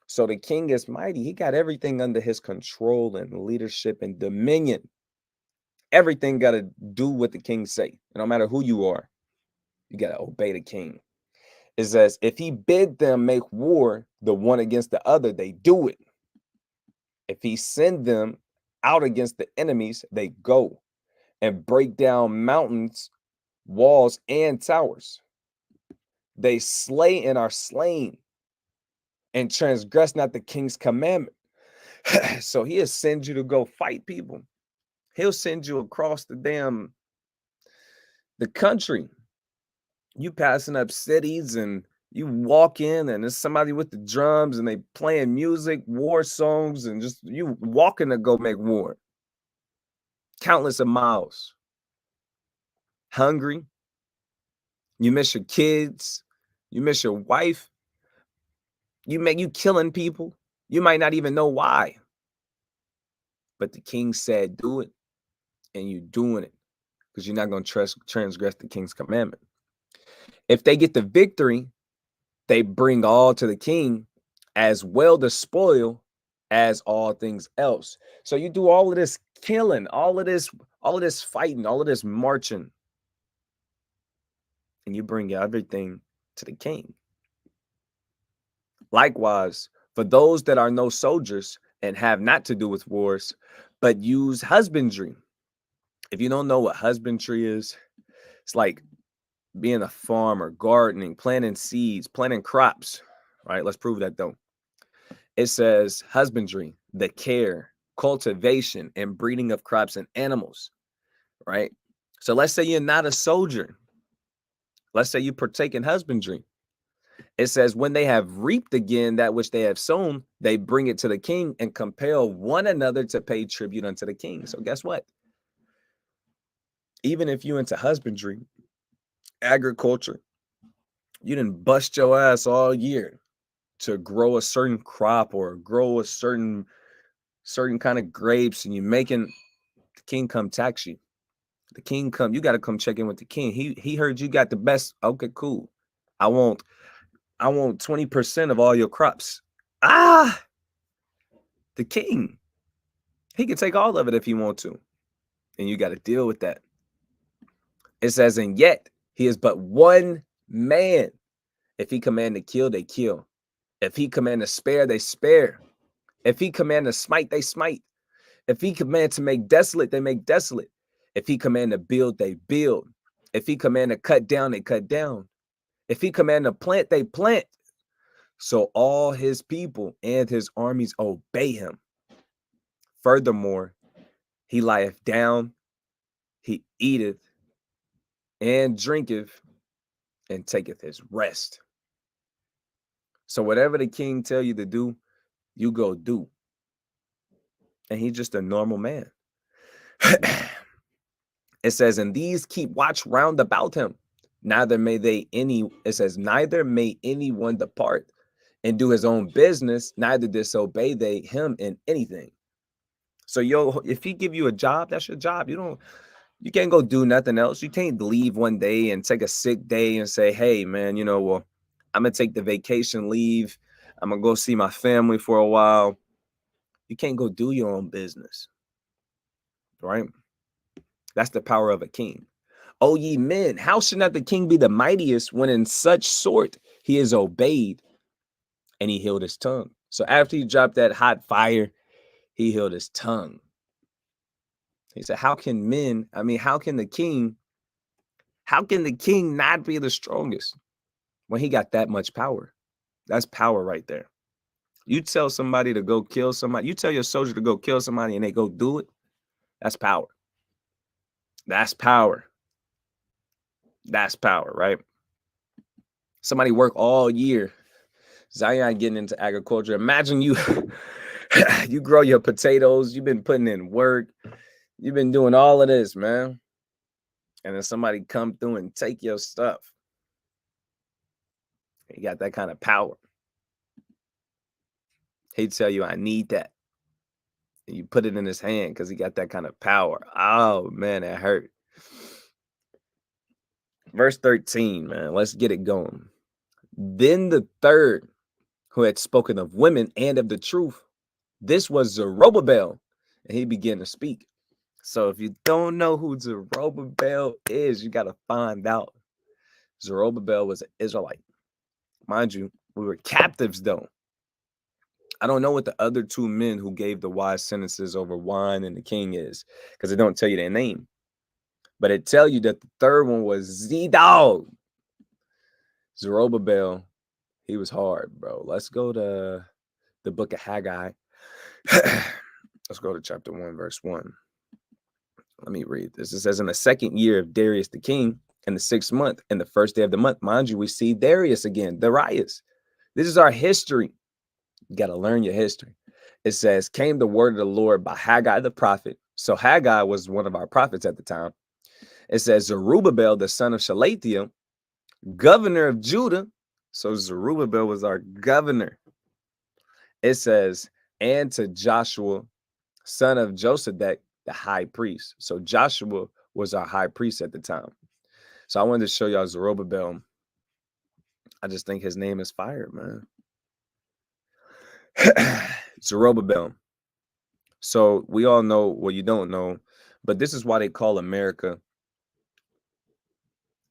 Speaker 1: So the king is mighty. He got everything under his control and leadership and dominion. Everything got to do what the king say. No matter who you are, you got to obey the king. It says, if he bid them make war, the one against the other, they do it. If he send them out against the enemies, they go and break down mountains, walls, and towers. They slay and are slain and transgress not the king's commandment. So he'll send you to go fight people. He'll send you across the country. You passing up cities and you walk in and there's somebody with the drums and they playing music, war songs, and just you walking to go make war. Countless of miles. Hungry. You miss your kids. You miss your wife. You killing people. You might not even know why. But the king said, do it. And you doing it because you're not going to transgress the king's commandment. If they get the victory, they bring all to the king, as well the spoil as all things else. So you do all of this killing, all of this fighting, all of this marching, and you bring everything to the king. Likewise, for those that are no soldiers and have not to do with wars, but use husbandry. If you don't know what husbandry is, it's like being a farmer, gardening, planting seeds, planting crops, right? Let's prove that though. It says husbandry, the care, cultivation, and breeding of crops and animals, right? So let's say you're not a soldier. Let's say you partake in husbandry. It says when they have reaped again that which they have sown, they bring it to the king and compel one another to pay tribute unto the king. So guess what? Even if you into husbandry, agriculture, you didn't bust your ass all year to grow a certain crop or grow a certain kind of grapes, and you're making the king come tax you. The king come, you got to come check in with the king. He heard you got the best. Okay, cool. I want 20% of all your crops. Ah, the king. He can take all of it if he want to. And you got to deal with that. It says, and yet he is but one man. If he command to kill, they kill. If he command to spare, they spare. If he command to smite, they smite. If he command to make desolate, they make desolate. If he command to build, they build. If he command to cut down, they cut down. If he command to plant, they plant. So all his people and his armies obey him. Furthermore, he lieth down, he eateth and drinketh and taketh his rest. So whatever the king tell you to do, you go do. And he's just a normal man. It says, and these keep watch round about him. Neither may anyone depart and do his own business, neither disobey they him in anything. So if he give you a job, that's your job. You can't go do nothing else. You can't leave one day and take a sick day and say, hey man, well, I'm gonna take the vacation leave. I'm gonna go see my family for a while. You can't go do your own business, right? That's the power of a king. O ye men, how should not the king be the mightiest when in such sort he is obeyed? And he healed his tongue. So after he dropped that hot fire, he healed his tongue. He said, how can how can the king not be the strongest when he got that much power? That's power right there. You tell somebody to go kill somebody, you tell your soldier to go kill somebody and they go do it. That's power. That's power. That's power, right? Somebody work all year. Zion getting into agriculture. Imagine you you grow your potatoes, you've been putting in work, you've been doing all of this, man. And then somebody come through and take your stuff. You got that kind of power. He'd tell you, I need that. And you put it in his hand because he got that kind of power. Oh, man, that hurt. Verse 13, man, let's get it going. Then the third, who had spoken of women and of the truth, this was Zerubbabel, and he began to speak. So if you don't know who Zerubbabel is, you got to find out. Zerubbabel was an Israelite. Mind you, we were captives, though. I don't know what the other two men who gave the wise sentences over wine and the king is, because it don't tell you their name. But it tell you that the third one was Z-Dog. Zerubbabel, he was hard, bro. Let's go to the book of Haggai. Let's go to chapter 1, verse 1. Let me read this. It says, in the second year of Darius the king, in the 6th month, in the first day of the month, mind you, we see Darius again, Darius. This is our history. You got to learn your history. It says, came the word of the Lord by Haggai the prophet. So Haggai was one of our prophets at the time. It says, Zerubbabel, the son of Shealtiel, governor of Judah. So Zerubbabel was our governor. It says, and to Joshua, son of Josedek, the high priest. So Joshua was our high priest at the time. So I wanted to show y'all Zerubbabel. I just think his name is fire, man. Zerubbabel. So we all know, well, you don't know, but this is why they call America,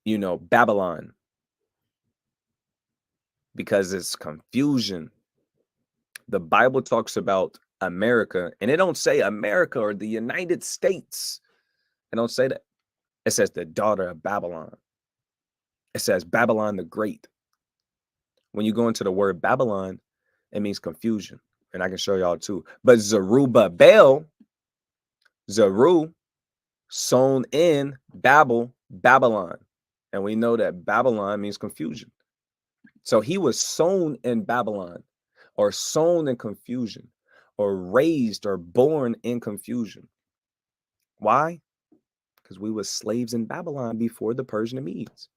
Speaker 1: Babylon. Because it's confusion. The Bible talks about America, and it don't say America or the United States. It don't say that. It says the daughter of Babylon. It says Babylon the Great. When you go into the word Babylon, it means confusion. And I can show y'all too. But Zerubbabel, Zeru, sown in Babylon. And we know that Babylon means confusion. So he was sown in Babylon, or sown in confusion, or raised or born in confusion. Why? Because we were slaves in Babylon before the Persian and Medes.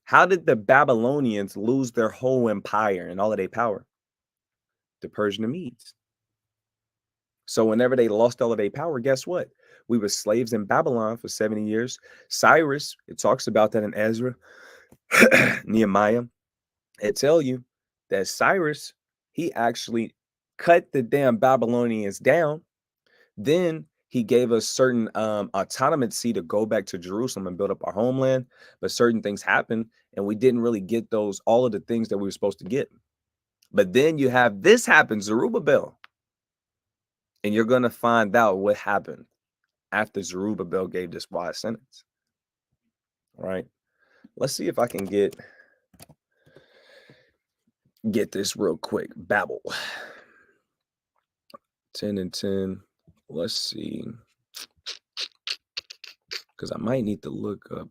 Speaker 1: How did the Babylonians lose their whole empire and all of their power? The Persian and Medes. So whenever they lost all of their power, guess what? We were slaves in Babylon for 70 years. Cyrus, it talks about that in Ezra, Nehemiah. It tell you that Cyrus, he actually cut the damn Babylonians down. Then he gave us certain autonomy to go back to Jerusalem and build up our homeland. But certain things happened, and we didn't really get all of the things that we were supposed to get. But then you have this happen, Zerubbabel. And you're going to find out what happened after Zerubbabel gave this wise sentence. All right. Let's see if I can get this real quick. Babel. 10 and 10. Let's see. Because I might need to look up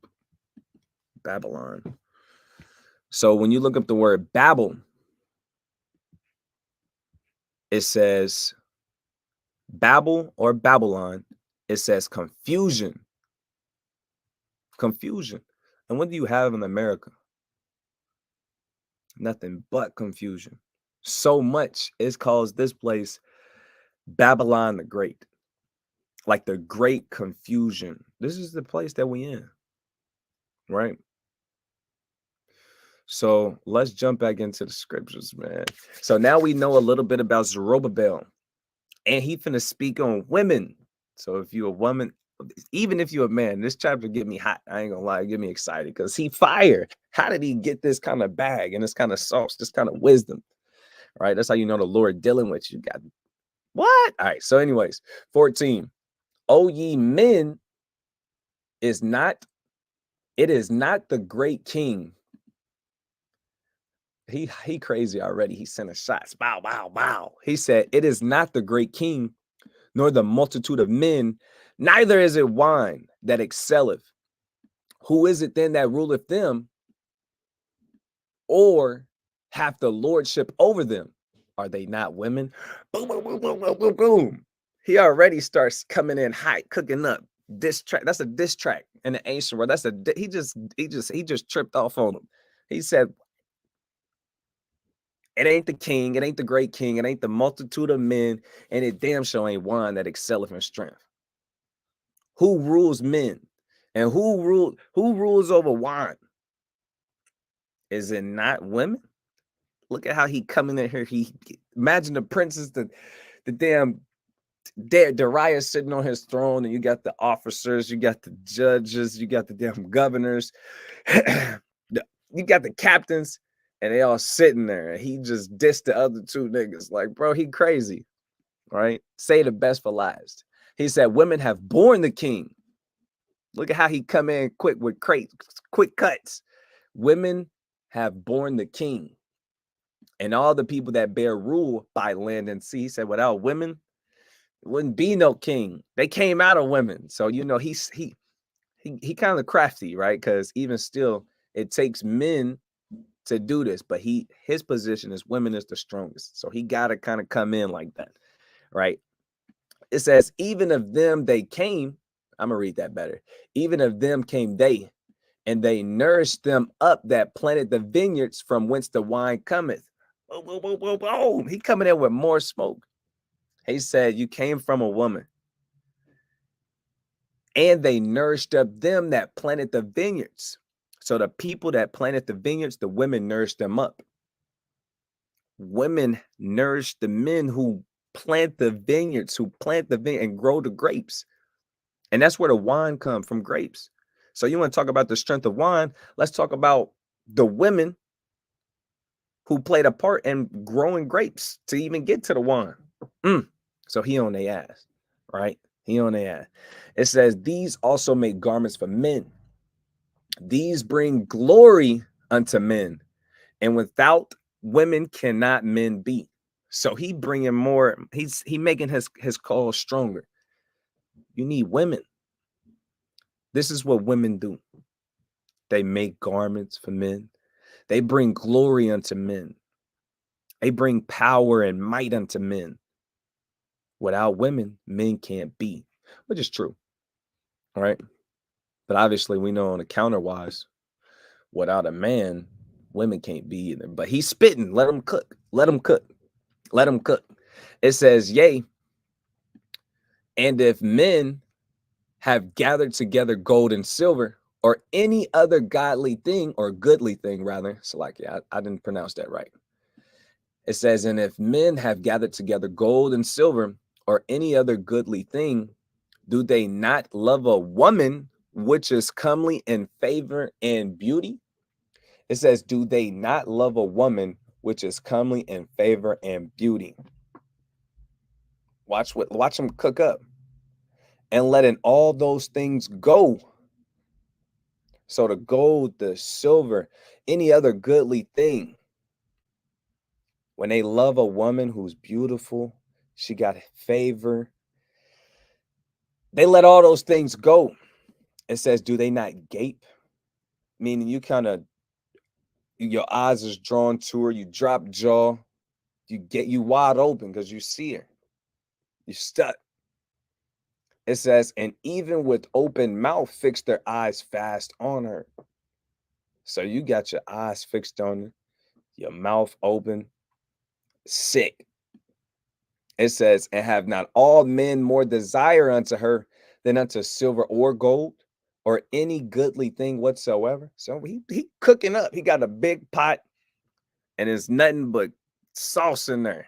Speaker 1: Babylon. So when you look up the word Babel, it says Babel or Babylon. It says confusion. Confusion. And what do you have in America? Nothing but confusion. So much is caused this place Babylon the Great. Like the great confusion. This is the place that we in. Right? So let's jump back into the scriptures, man. So now we know a little bit about Zerubbabel. And he finna speak on women. So if you're a woman, Even if you're a man, this chapter get me hot. I ain't gonna lie, get me excited because he fire. How did he get this kind of bag and this kind of sauce, this kind of wisdom? Right? That's how you know the Lord dealing with you. Got what? All right. So, anyways, 14. O ye men, is not it is not the great king. He crazy already. He sent a shots. Bow, bow, bow. He said, it is not the great king, nor the multitude of men, neither is it wine that excelleth. Who is it then that ruleth them, or hath the lordship over them? Are they not women? Boom, boom, boom, boom, boom, boom, boom. He already starts coming in hot, cooking up. Diss track. That's a diss track in the ancient world. That's a he just tripped off on him. He said, it ain't the king, it ain't the great king, it ain't the multitude of men, and it damn sure ain't one that excelleth in strength. Who rules men? And who rules over wine? Is it not women? Look at how he coming in here. He imagine the princes, the damn Darius sitting on his throne, and you got the officers, you got the judges, you got the damn governors, you got the captains, and they all sitting there. And he just dissed the other two niggas. Like, bro, he crazy. Right? Say the best for last. He said, women have borne the king. Look at how he come in quick with quick cuts. Women have borne the king, and all the people that bear rule by land and sea. He said, without women, it wouldn't be no king. They came out of women. So, you know, he kind of crafty, right? Because even still, it takes men to do this, but his position is women is the strongest. So he got to kind of come in like that, right? It says, even of them they came. I'm gonna read that better. Even of them came they, and they nourished them up that planted the vineyards from whence the wine cometh. Boom, boom, boom, boom, boom. He coming in with more smoke. He said, you came from a woman, and they nourished up them that planted the vineyards. So the people that planted the vineyards, the women nourished them up. Women nourish the men who plant the vineyards, and grow the grapes. And that's where the wine comes from, grapes. So you want to talk about the strength of wine? Let's talk about the women who played a part in growing grapes to even get to the wine. So he on their ass, right? He on their ass. It says, these also make garments for men. These bring glory unto men, and without women cannot men be. So he bringing more. He making his cause stronger. You need women. This is what women do. They make garments for men. They bring glory unto men. They bring power and might unto men. Without women, men can't be, which is true. All right. But obviously, we know on the counterwise, without a man, women can't be either. But he's spitting. Let him cook. Let him cook. Let him cook. It says, yea, and if men have gathered together gold and silver, or any other godly thing, or goodly thing, rather. So, like, yeah, I didn't pronounce that right. It says, and if men have gathered together gold and silver, or any other goodly thing, do they not love a woman which is comely in favor and beauty? It says, do they not love a woman which is comely in favor and beauty? Watch them cook up, and letting all those things go. So the gold, the silver, any other goodly thing, when they love a woman who's beautiful, she got favor, they let all those things go. It says, do they not gape? Meaning your eyes is drawn to her, you drop jaw, you wide open because you see her. You stuck. It says, and even with open mouth, fix their eyes fast on her. So you got your eyes fixed on her, your mouth open, sick. It says, and have not all men more desire unto her than unto silver or gold, or any goodly thing whatsoever. So he cooking up. He got a big pot, and there's nothing but sauce in there.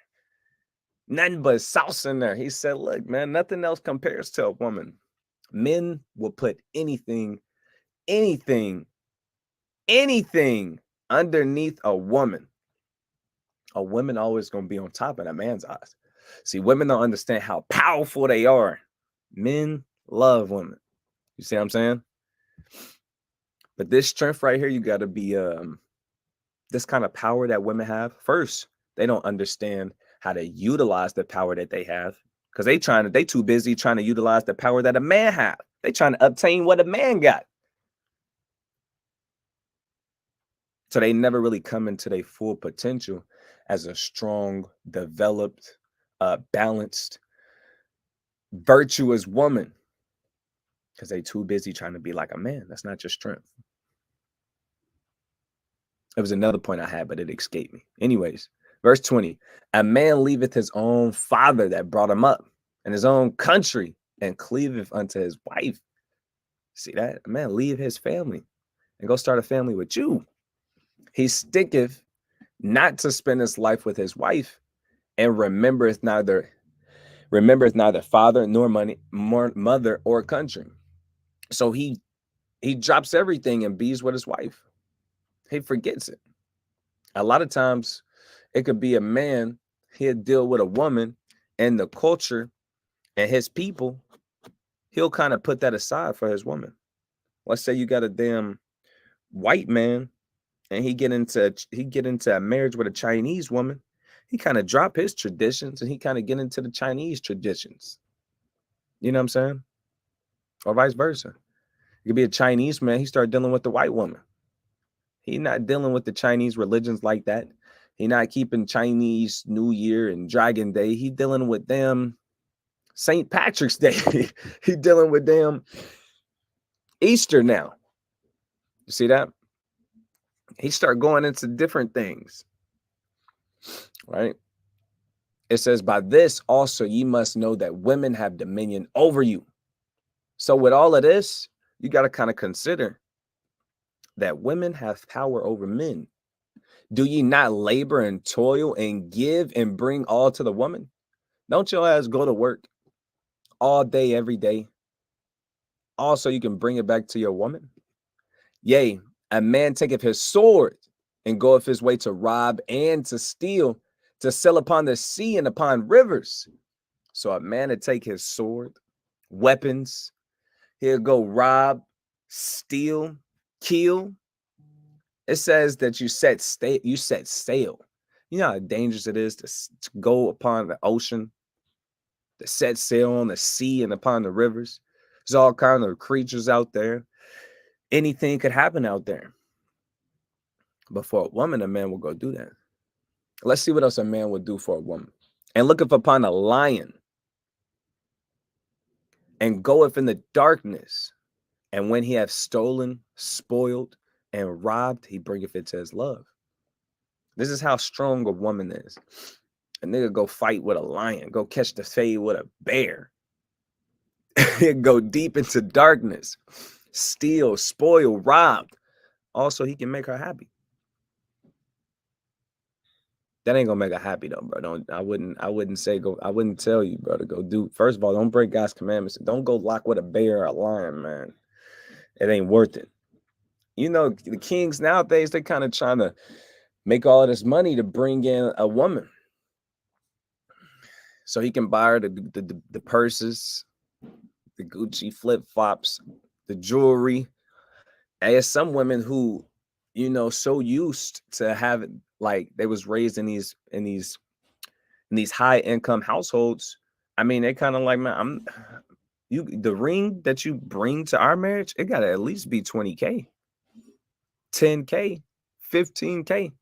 Speaker 1: Nothing but sauce in there. He said, look, man, nothing else compares to a woman. Men will put anything, anything underneath a woman. A woman always gonna be on top in a man's eyes. See, women don't understand how powerful they are. Men love women. You see what I'm saying? But this strength right here, you gotta be this kind of power that women have. First, they don't understand how to utilize the power that they have. Because they too busy trying to utilize the power that a man have. They trying to obtain what a man got. So they never really come into their full potential as a strong, developed, balanced, virtuous woman. Because they too busy trying to be like a man. That's not your strength. It was another point I had, but it escaped me. Anyways, verse 20. A man leaveth his own father that brought him up, and his own country, and cleaveth unto his wife. See that? A man leave his family and go start a family with you. He sticketh not to spend his life with his wife, and remembereth neither father nor money, nor mother or country. So he drops everything and bees with his wife. He forgets it. A lot of times it could be a man, he'll deal with a woman and the culture and his people, he'll kind of put that aside for his woman. Let's say you got a damn white man and he get into a marriage with a Chinese woman. He kind of drop his traditions and he kind of get into the Chinese traditions. You know what I'm saying? Or vice versa. It could be a Chinese man, he start dealing with the white woman. He not dealing with the Chinese religions like that. He not keeping Chinese New Year and Dragon Day. He dealing with them St. Patrick's Day. He dealing with them Easter now. You see that? He start going into different things, right? It says, by this also ye must know that women have dominion over you. So with all of this, you got to kind of consider that women have power over men. Do ye not labor and toil and give and bring all to the woman? Don't your ass go to work all day, every day? Also, you can bring it back to your woman. Yea, a man taketh his sword and goeth his way to rob and to steal, to sell upon the sea and upon rivers. So a man to take his sword, weapons, he'll go rob, steal, kill. It says that you set sail. You know how dangerous it is to go upon the ocean, to set sail on the sea and upon the rivers. There's all kinds of creatures out there. Anything could happen out there. But for a woman, a man will go do that. Let's see what else a man would do for a woman. And looketh upon a lion, and goeth in the darkness. And when he hath stolen, spoiled, and robbed, he bringeth it to his love. This is how strong a woman is. A nigga go fight with a lion, go catch the fade with a bear, go deep into darkness, steal, spoil, robbed. Also, he can make her happy. That ain't gonna make her happy though, bro. I wouldn't say go. I wouldn't tell you, bro, to go do. First of all, don't break God's commandments. Don't go lock with a bear or a lion, man. It ain't worth it. You know, the kings nowadays, they kind of trying to make all of this money to bring in a woman, so he can buy her the purses, the Gucci flip flops, the jewelry. And there's some women who, you know, so used to having, like, they was raised in these high income households. I mean, they kind of like, man, the ring that you bring to our marriage, it gotta at least be 20K, 10K, 15K.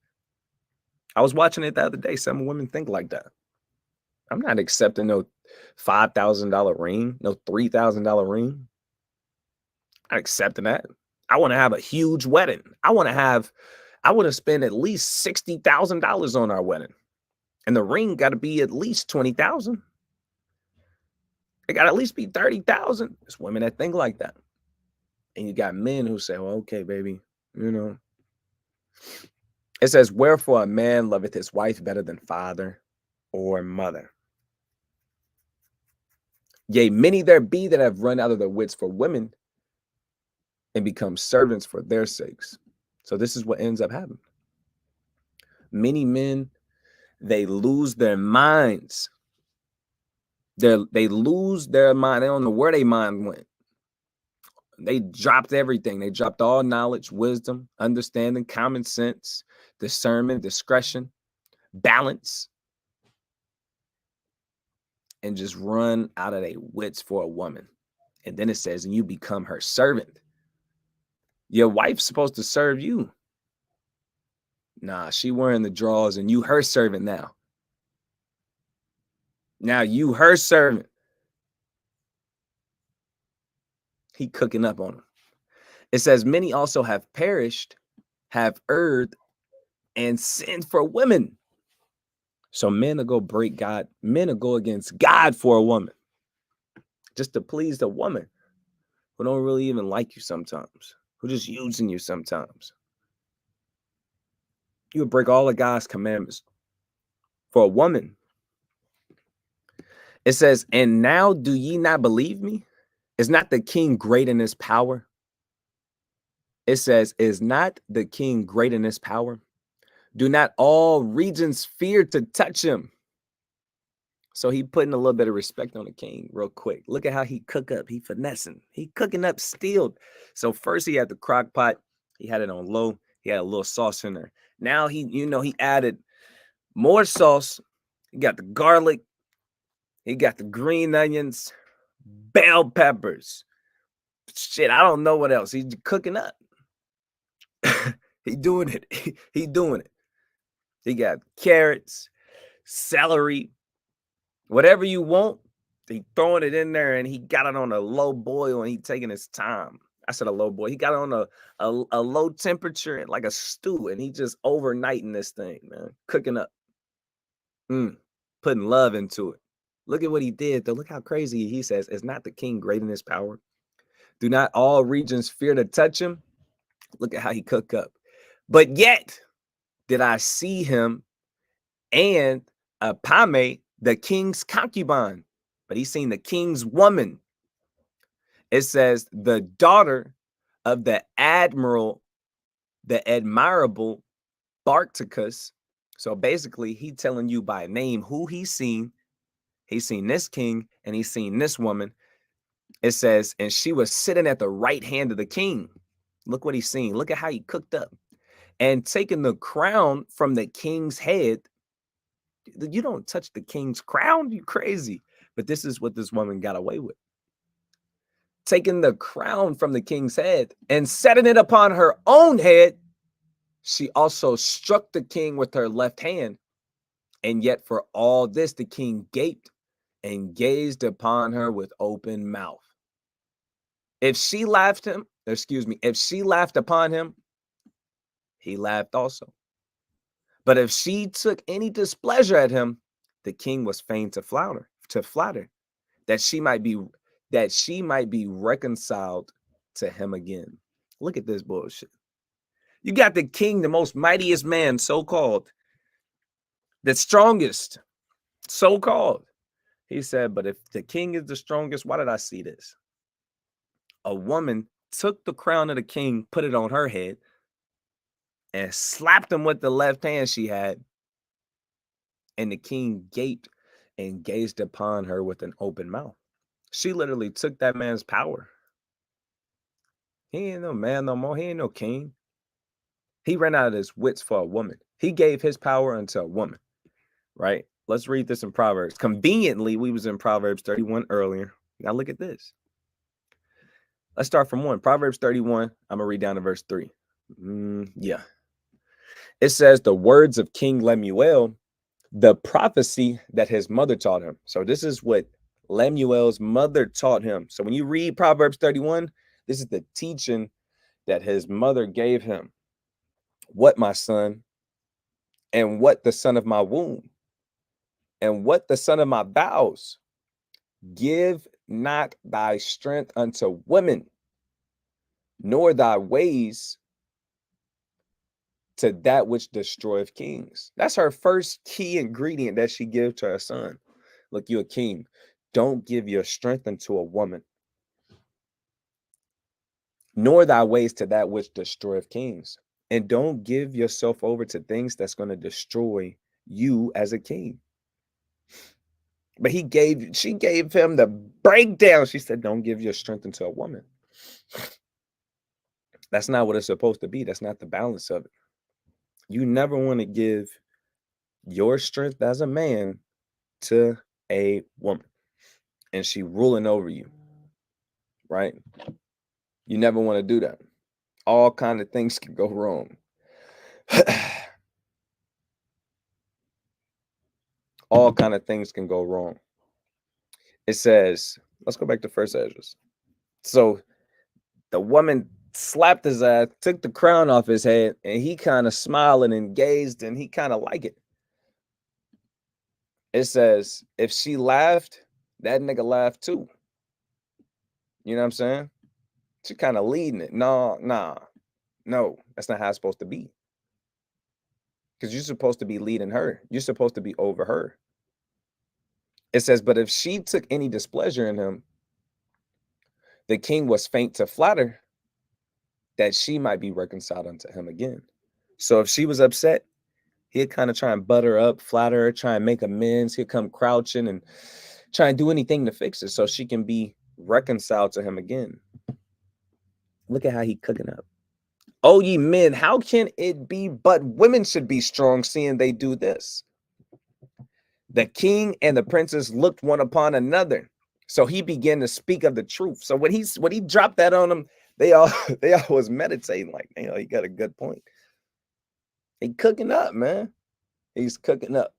Speaker 1: I was watching it the other day. Some women think like that. I'm not accepting no $5,000 ring, no $3,000 ring. I'm not accepting that. I want to have a huge wedding. I want to spend at least $60,000 on our wedding. And the ring got to be at least 20,000. It got to at least be 30,000. There's women that think like that. And you got men who say, well, okay, baby, you know. It says, wherefore a man loveth his wife better than father or mother. Yea, many there be that have run out of their wits for women and become servants for their sakes. So this is what ends up happening. Many men, they lose their minds. They lose their mind. They don't know where their mind went. They dropped everything. They dropped all knowledge, wisdom, understanding, common sense, discernment, discretion, balance, and just run out of their wits for a woman. And then it says, and you become her servant. Your wife's supposed to serve you. Nah, she wearing the drawers and you her servant now. Now you her servant. He cooking up on him. It says, many also have perished, have erred, and sinned for women. So men will go break God. Men will go against God for a woman, just to please the woman who don't really even like you sometimes, who just using you sometimes. You would break all of God's commandments for a woman. It says, and now do ye not believe me? Is not the king great in his power? It says, is not the king great in his power? Do not all regions fear to touch him? So he putting a little bit of respect on the king real quick. Look at how he cook up. He finessing. He cooking up steel. So first he had the crock pot. He had it on low. He had a little sauce in there. Now he added more sauce. He got the garlic. He got the green onions, bell peppers. Shit, I don't know what else. He's cooking up. He doing it. He doing it. He got carrots, celery, whatever you want. He throwing it in there, and he got it on a low boil, and he taking his time. I said a low boil. He got it on a low temperature, and like a stew, and he just overnighting this thing, man, cooking up, putting love into it. Look at what he did, though. Look how crazy he says, is not the king great in his power? Do not all regions fear to touch him? Look at how he cook up. But yet did I see him and Apame, the king's concubine, but he's seen the king's woman. It says the daughter of the admirable Barticus. So basically, he telling you by name who he's seen. He's seen this king and he's seen this woman. It says, and she was sitting at the right hand of the king. Look what he's seen. Look at how he cooked up. And taking the crown from the king's head. You don't touch the king's crown, you crazy. But this is what this woman got away with. Taking the crown from the king's head and setting it upon her own head, she also struck the king with her left hand. And yet for all this, the king gaped and gazed upon her with open mouth. If she laughed upon him, he laughed also. But if she took any displeasure at him, the king was fain to flatter, that she might be reconciled to him again. Look at this bullshit. You got the king, the most mightiest man, so-called, the strongest, so-called. He said, but if the king is the strongest, why did I see this? A woman took the crown of the king, put it on her head, and slapped him with the left hand she had. And the king gaped and gazed upon her with an open mouth. She literally took that man's power. He ain't no man no more. He ain't no king. He ran out of his wits for a woman. He gave his power unto a woman, right? Let's read this in Proverbs. Conveniently, we was in Proverbs 31 earlier. Now look at this. Let's start from 1. Proverbs 31. I'm going to read down to verse 3. Yeah. It says, the words of King Lemuel, the prophecy that his mother taught him. So this is what Lemuel's mother taught him. So when you read Proverbs 31, this is the teaching that his mother gave him. What, my son, and what the son of my womb, and what the son of my vows, give not thy strength unto women, nor thy ways to that which destroyeth kings. That's her first key ingredient that she gives to her son. Look, you a king. don't give your strength unto a woman, nor thy ways to that which destroyeth kings. And don't give yourself over to things that's going to destroy you as a king. But she gave him the breakdown. She said, don't give your strength unto a woman. That's not what it's supposed to be. That's not the balance of it. You never want to give your strength as a man to a woman and she ruling over you, right? You never want to do that. All kind of things can go wrong. All kind of things can go wrong. It says, let's go back to first Ezra. So the woman slapped his ass, took the crown off his head, and he kind of smiled and gazed, and he kind of liked it. It says, if she laughed, that nigga laughed too. You know what I'm saying? She kind of leading it. No, that's not how it's supposed to be. Because you're supposed to be leading her. You're supposed to be over her. It says, but if she took any displeasure in him, the king was faint to flatter that she might be reconciled unto him again. So if she was upset, he'd kind of try and butter her up, flatter her, try and make amends. He'd come crouching and try and do anything to fix it so she can be reconciled to him again. Look at how he cooking up. Oh, ye men, how can it be but women should be strong, seeing they do this? The king and the princess looked one upon another. So he began to speak of the truth. So when he dropped that on them, they all was meditating, like, he got a good point. He cooking up, man. He's cooking up,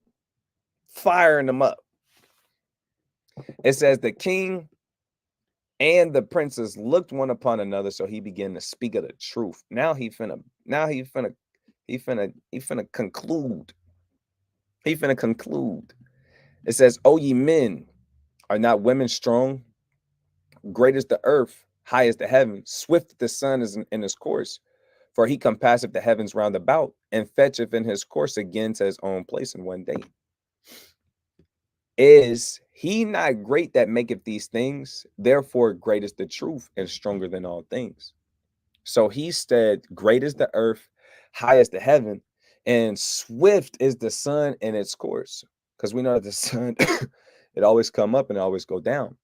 Speaker 1: firing them up. It says the king and the princess looked one upon another, so he began to speak of the truth. Now he finna conclude. He finna conclude. It says, "O ye men, are not women strong? Great is the earth, high as the heaven, swift the sun is in his course. For he compasseth the heavens round about, and fetcheth in his course again to his own place in one day. Is he not great that maketh these things? Therefore great is the truth, and stronger than all things." So he said, great is the earth, high as the heaven, and swift is the sun in its course. Because we know that the sun, it always come up and always go down.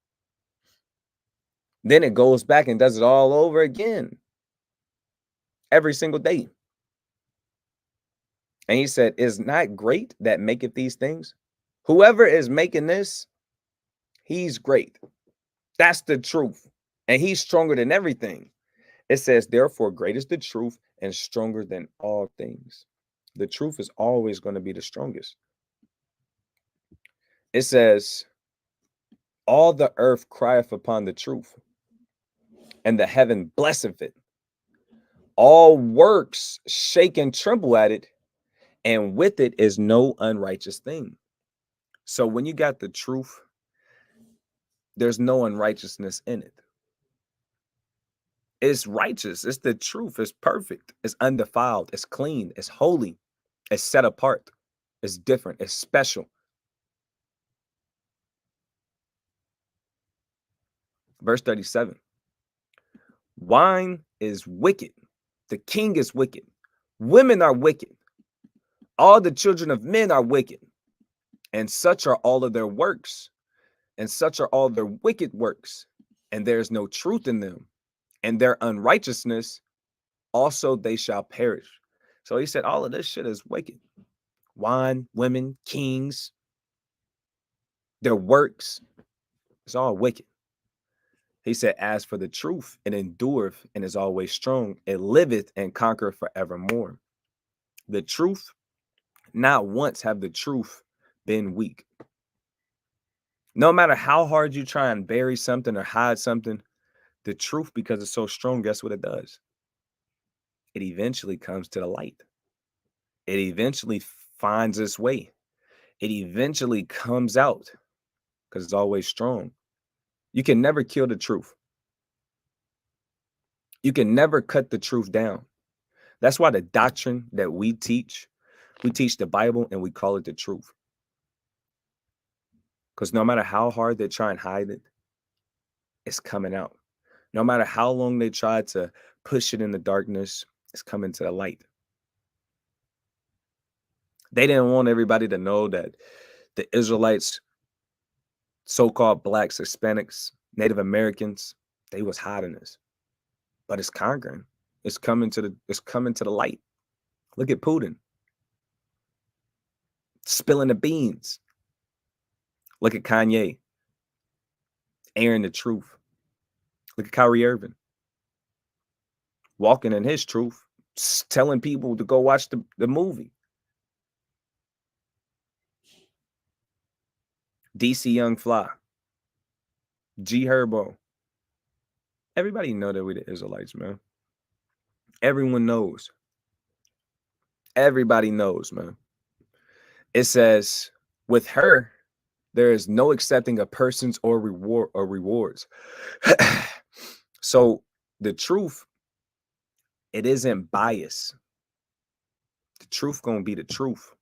Speaker 1: Then it goes back and does it all over again every single day. And he said, is not great that maketh these things? Whoever is making this, he's great. That's the truth. And he's stronger than everything. It says, therefore, great is the truth and stronger than all things. The truth is always going to be the strongest. It says, all the earth crieth upon the truth, and the heaven blesseth it. All works shake and tremble at it, and with it is no unrighteous thing. So when you got the truth, there's no unrighteousness in it. It's righteous. It's the truth. It's perfect. It's undefiled. It's clean. It's holy. It's set apart. It's different. It's special. Verse 37. Wine is wicked. The king is wicked. Women are wicked. All the children of men are wicked. And such are all of their works. And such are all their wicked works. And there is no truth in them. And their unrighteousness also they shall perish. So he said, all of this shit is wicked. Wine, women, kings, their works, it's all wicked. He said, as for the truth, it endureth and is always strong. It liveth and conquereth forevermore. The truth, not once have the truth been weak. No matter how hard you try and bury something or hide something, the truth, because it's so strong, guess what it does? It eventually comes to the light. It eventually finds its way. It eventually comes out because it's always strong. You can never kill the truth. You can never cut the truth down. That's why the doctrine that we teach the Bible and we call it the truth. Because no matter how hard they try and hide it, it's coming out. No matter how long they try to push it in the darkness, it's coming to the light. They didn't want everybody to know that the Israelites, so-called blacks, Hispanics, Native Americans, they was hiding this. But it's conquering. It's coming to the light. Look at Putin spilling the beans. Look at Kanye airing the truth. Look at Kyrie Irving walking in his truth, telling people to go watch the movie. DC Young Fly, G Herbo. Everybody know that we the Israelites, man. Everyone knows. Everybody knows, man. It says, with her, there is no accepting of persons or rewards. So the truth, it isn't bias. The truth gonna be the truth.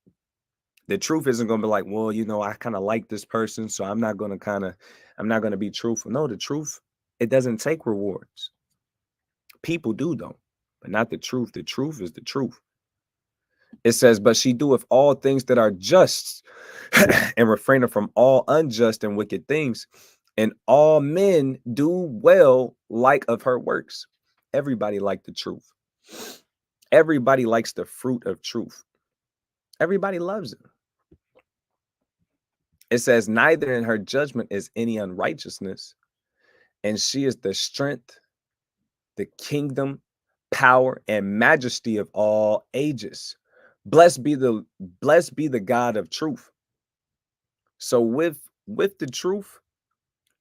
Speaker 1: The truth isn't gonna be like, well, I kind of like this person, so I'm not gonna be truthful. No, the truth, it doesn't take rewards. People do though, but not the truth. The truth is the truth. It says, but she doeth all things that are just and refraineth from all unjust and wicked things. And all men do well like of her works. Everybody like the truth. Everybody likes the fruit of truth. Everybody loves it. It says, neither in her judgment is any unrighteousness, and she is the strength, the kingdom, power, and majesty of all ages. Blessed be the God of truth. So with the truth,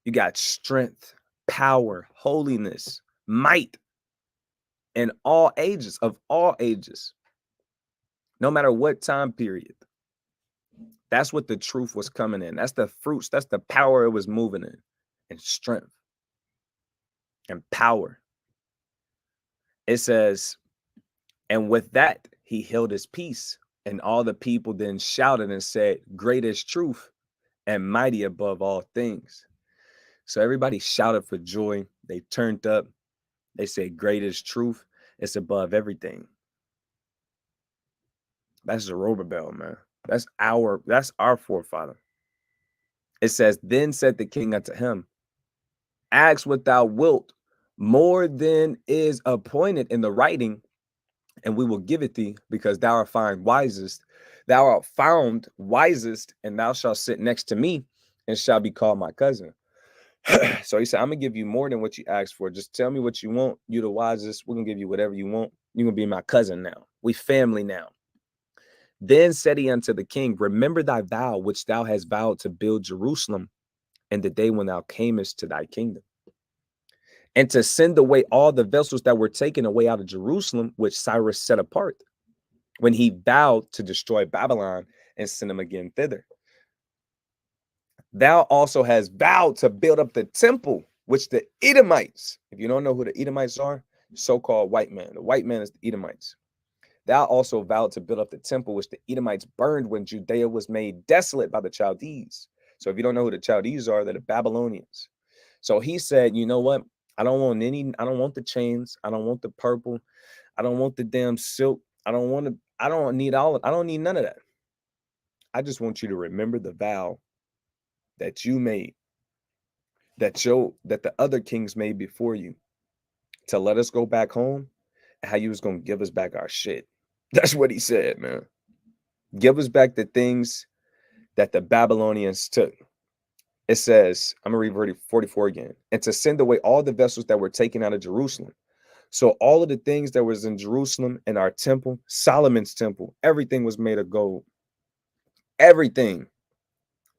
Speaker 1: you got strength, power, holiness, might in all ages, of all ages, no matter what time period. That's what the truth was coming in. That's the fruits. That's the power it was moving in, and strength and power. It says, and with that, he held his peace. And all the people then shouted and said, great is truth and mighty above all things. So everybody shouted for joy. They turned up. They said, great is truth. It's above everything. That's Zerubbabel, man. That's our forefather. It says, then said the king unto him, ask what thou wilt, more than is appointed in the writing, and we will give it thee, because thou art found wisest. Thou art found wisest, and thou shalt sit next to me, and shall be called my cousin. So he said, I'm gonna give you more than what you asked for. Just tell me what you want. You're the wisest. We're gonna give you whatever you want. You're gonna be my cousin now. We family now. Then said he unto the king, remember thy vow which thou hast vowed to build Jerusalem in the day when thou camest to thy kingdom, and to send away all the vessels that were taken away out of Jerusalem, which Cyrus set apart, when he vowed to destroy Babylon and send them again thither. Thou also hast vowed to build up the temple, which the Edomites, if you don't know who the Edomites are, so-called white man. The white man is the Edomites. Thou also vowed to build up the temple, which the Edomites burned when Judea was made desolate by the Chaldees. So if you don't know who the Chaldees are, they're the Babylonians. So he said, you know what? I don't want the chains. I don't want the purple. I don't want the damn silk. I don't need none of that. I just want you to remember the vow that you made, that the other kings made before you, to let us go back home, and how you was going to give us back our shit. That's what he said, man. Give us back the things that the Babylonians took. It says, I'm going to read verse 44 again. And to send away all the vessels that were taken out of Jerusalem. So all of the things that was in Jerusalem and our temple, Solomon's temple, everything was made of gold. Everything.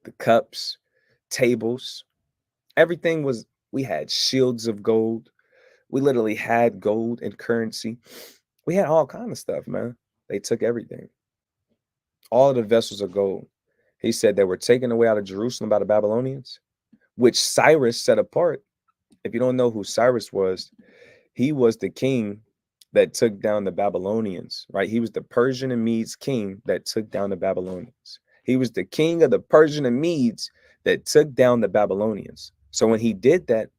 Speaker 1: The cups, tables, everything was, we had shields of gold. We literally had gold and currency. We had all kind of stuff, man. They took everything. All of the vessels of gold. He said they were taken away out of Jerusalem by the Babylonians, which Cyrus set apart. If you don't know who Cyrus was, he was the king that took down the Babylonians, right? He was the Persian and Medes king that took down the Babylonians. He was the king of the Persian and Medes that took down the Babylonians. So when he did that,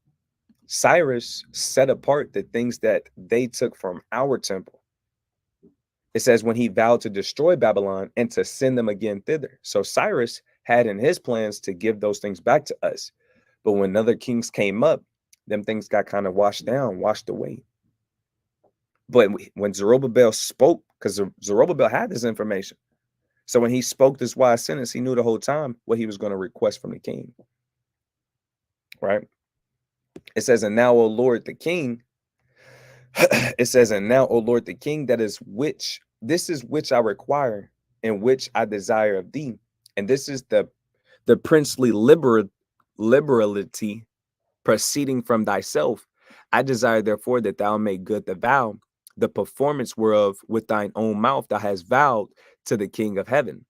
Speaker 1: Cyrus set apart the things that they took from our temple. It says when he vowed to destroy Babylon and to send them again thither. So Cyrus had in his plans to give those things back to us. But when other kings came up, them things got kind of washed down, washed away. But when Zerubbabel spoke, because Zerubbabel had this information. So when he spoke this wise sentence, he knew the whole time what he was going to request from the king. Right? It says, and now, O Lord the king, it says, and now, O Lord the king, this is which I require and which I desire of thee. And this is the princely liberality proceeding from thyself. I desire, therefore, that thou make good the vow, the performance whereof with thine own mouth thou hast vowed to the King of heaven.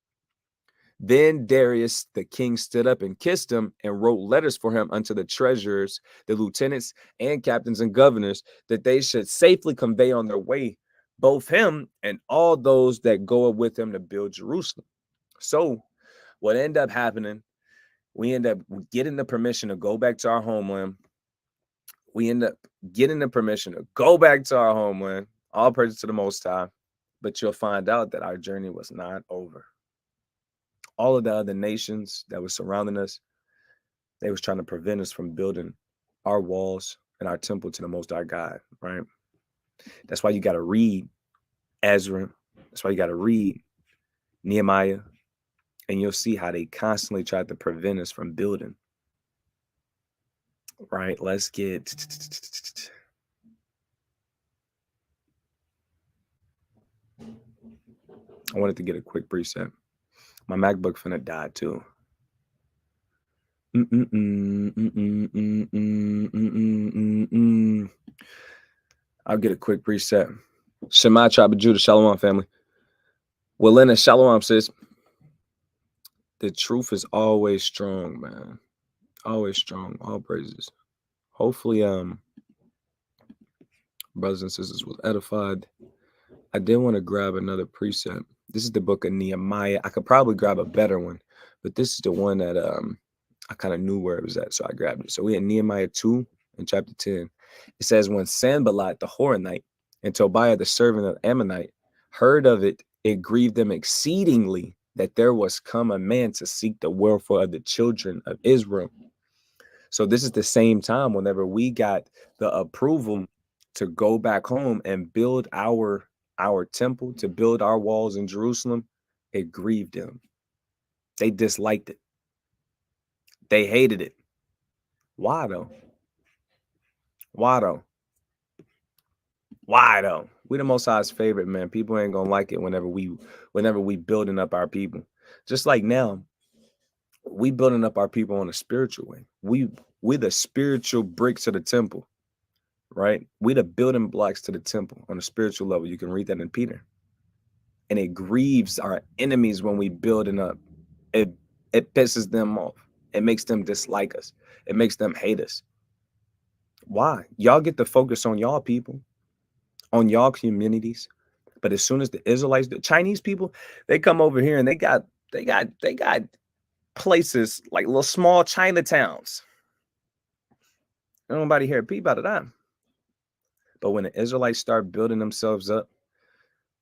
Speaker 1: Then Darius the king stood up and kissed him and wrote letters for him unto the treasurers, the lieutenants, and captains and governors, that they should safely convey on their way both him and all those that go up with him to build Jerusalem. So what ended up happening, we end up getting the permission to go back to our homeland. We end up getting the permission to go back to our homeland, all praise to the Most High. But you'll find out that our journey was not over. All of the other nations that were surrounding us, they was trying to prevent us from building our walls and our temple to the Most High God, right? That's why you got to read Ezra. That's why you got to read Nehemiah. And you'll see how they constantly tried to prevent us from building. Right? Let's get... I wanted to get a quick preset. My MacBook finna die too. I'll get a quick preset. Shema Tribe of Judah, Shalom family. Welena, Shalom sis. The truth is always strong, man. Always strong. All praises. Hopefully, brothers and sisters was edified. I did want to grab another preset. This is the book of Nehemiah. I could probably grab a better one, but this is the one that I kind of knew where it was at, so I grabbed it. So we had Nehemiah 2 in chapter 10. It says, when Sanballat the Horonite and Tobiah the servant of Ammonite heard of it, it grieved them exceedingly that there was come a man to seek the welfare of the children of Israel. So this is the same time whenever we got the approval to go back home and build our temple, to build our walls in Jerusalem, it grieved them. They disliked it. They hated it. Why though? Why though? Why though? We the Most High's favorite, man. People ain't gonna like it whenever we building up our people. Just like now, we building up our people on a spiritual way. We the spiritual bricks of the temple, right? We the building blocks to the temple on a spiritual level. You can read that in Peter. And it grieves our enemies when we building up. It pisses them off. It makes them dislike us. It makes them hate us. Why? Y'all get to focus on y'all people, on y'all communities. But as soon as the Israelites, the Chinese people, they come over here and they got places like little small Chinatowns. Nobody here peep out of that. But when the Israelites start building themselves up,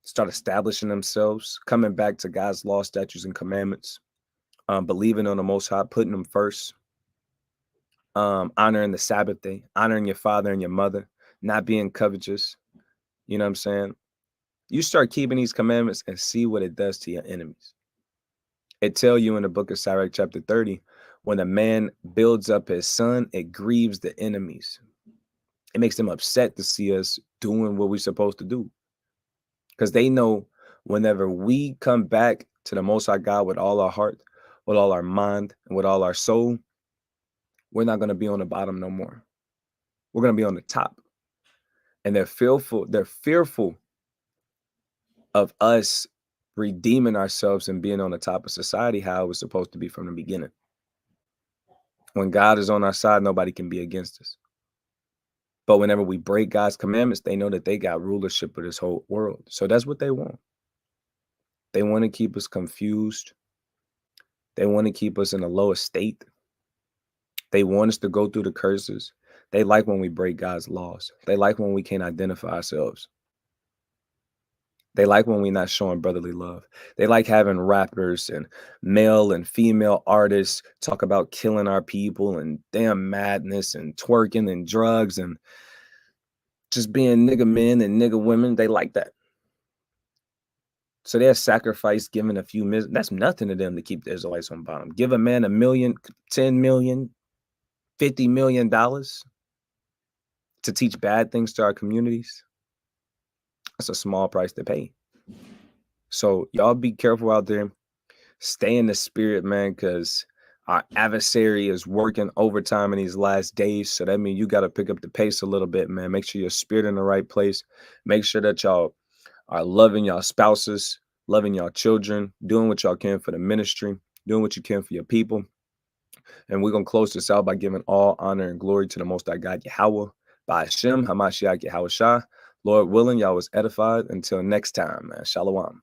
Speaker 1: start establishing themselves, coming back to God's law, statutes, and commandments, believing on the Most High, putting them first, honoring the Sabbath day, honoring your father and your mother, not being covetous. You know what I'm saying? You start keeping these commandments and see what it does to your enemies. It tell you in the book of Sirach chapter 30, when a man builds up his son, it grieves the enemies. It makes them upset to see us doing what we're supposed to do. Because they know whenever we come back to the Most High God with all our heart, with all our mind, and with all our soul, we're not going to be on the bottom no more. We're going to be on the top. And they're fearful of us redeeming ourselves and being on the top of society how it was supposed to be from the beginning. When God is on our side, nobody can be against us. But whenever we break God's commandments, they know that they got rulership of this whole world. So that's what they want. They want to keep us confused. They want to keep us in a lower state. They want us to go through the curses. They like when we break God's laws. They like when we can't identify ourselves. They like when we're not showing brotherly love. They like having rappers and male and female artists talk about killing our people and damn madness and twerking and drugs and just being nigga men and nigga women. They like that. So they'll sacrifice giving a few million. That's nothing to them to keep the Israelites on bottom. Give a man $1 million, 10 million, $50 million to teach bad things to our communities. That's a small price to pay. So y'all be careful out there. Stay in the spirit, man, because our adversary is working overtime in these last days. So that means you got to pick up the pace a little bit, man. Make sure your spirit in the right place. Make sure that y'all are loving y'all spouses, loving y'all children, doing what y'all can for the ministry, doing what you can for your people. And we're going to close this out by giving all honor and glory to the Most High God, Yahweh, by Hashem, Hamashiach, Yahweh Shah. Lord willing, y'all was edified. Until next time, man. Shalom.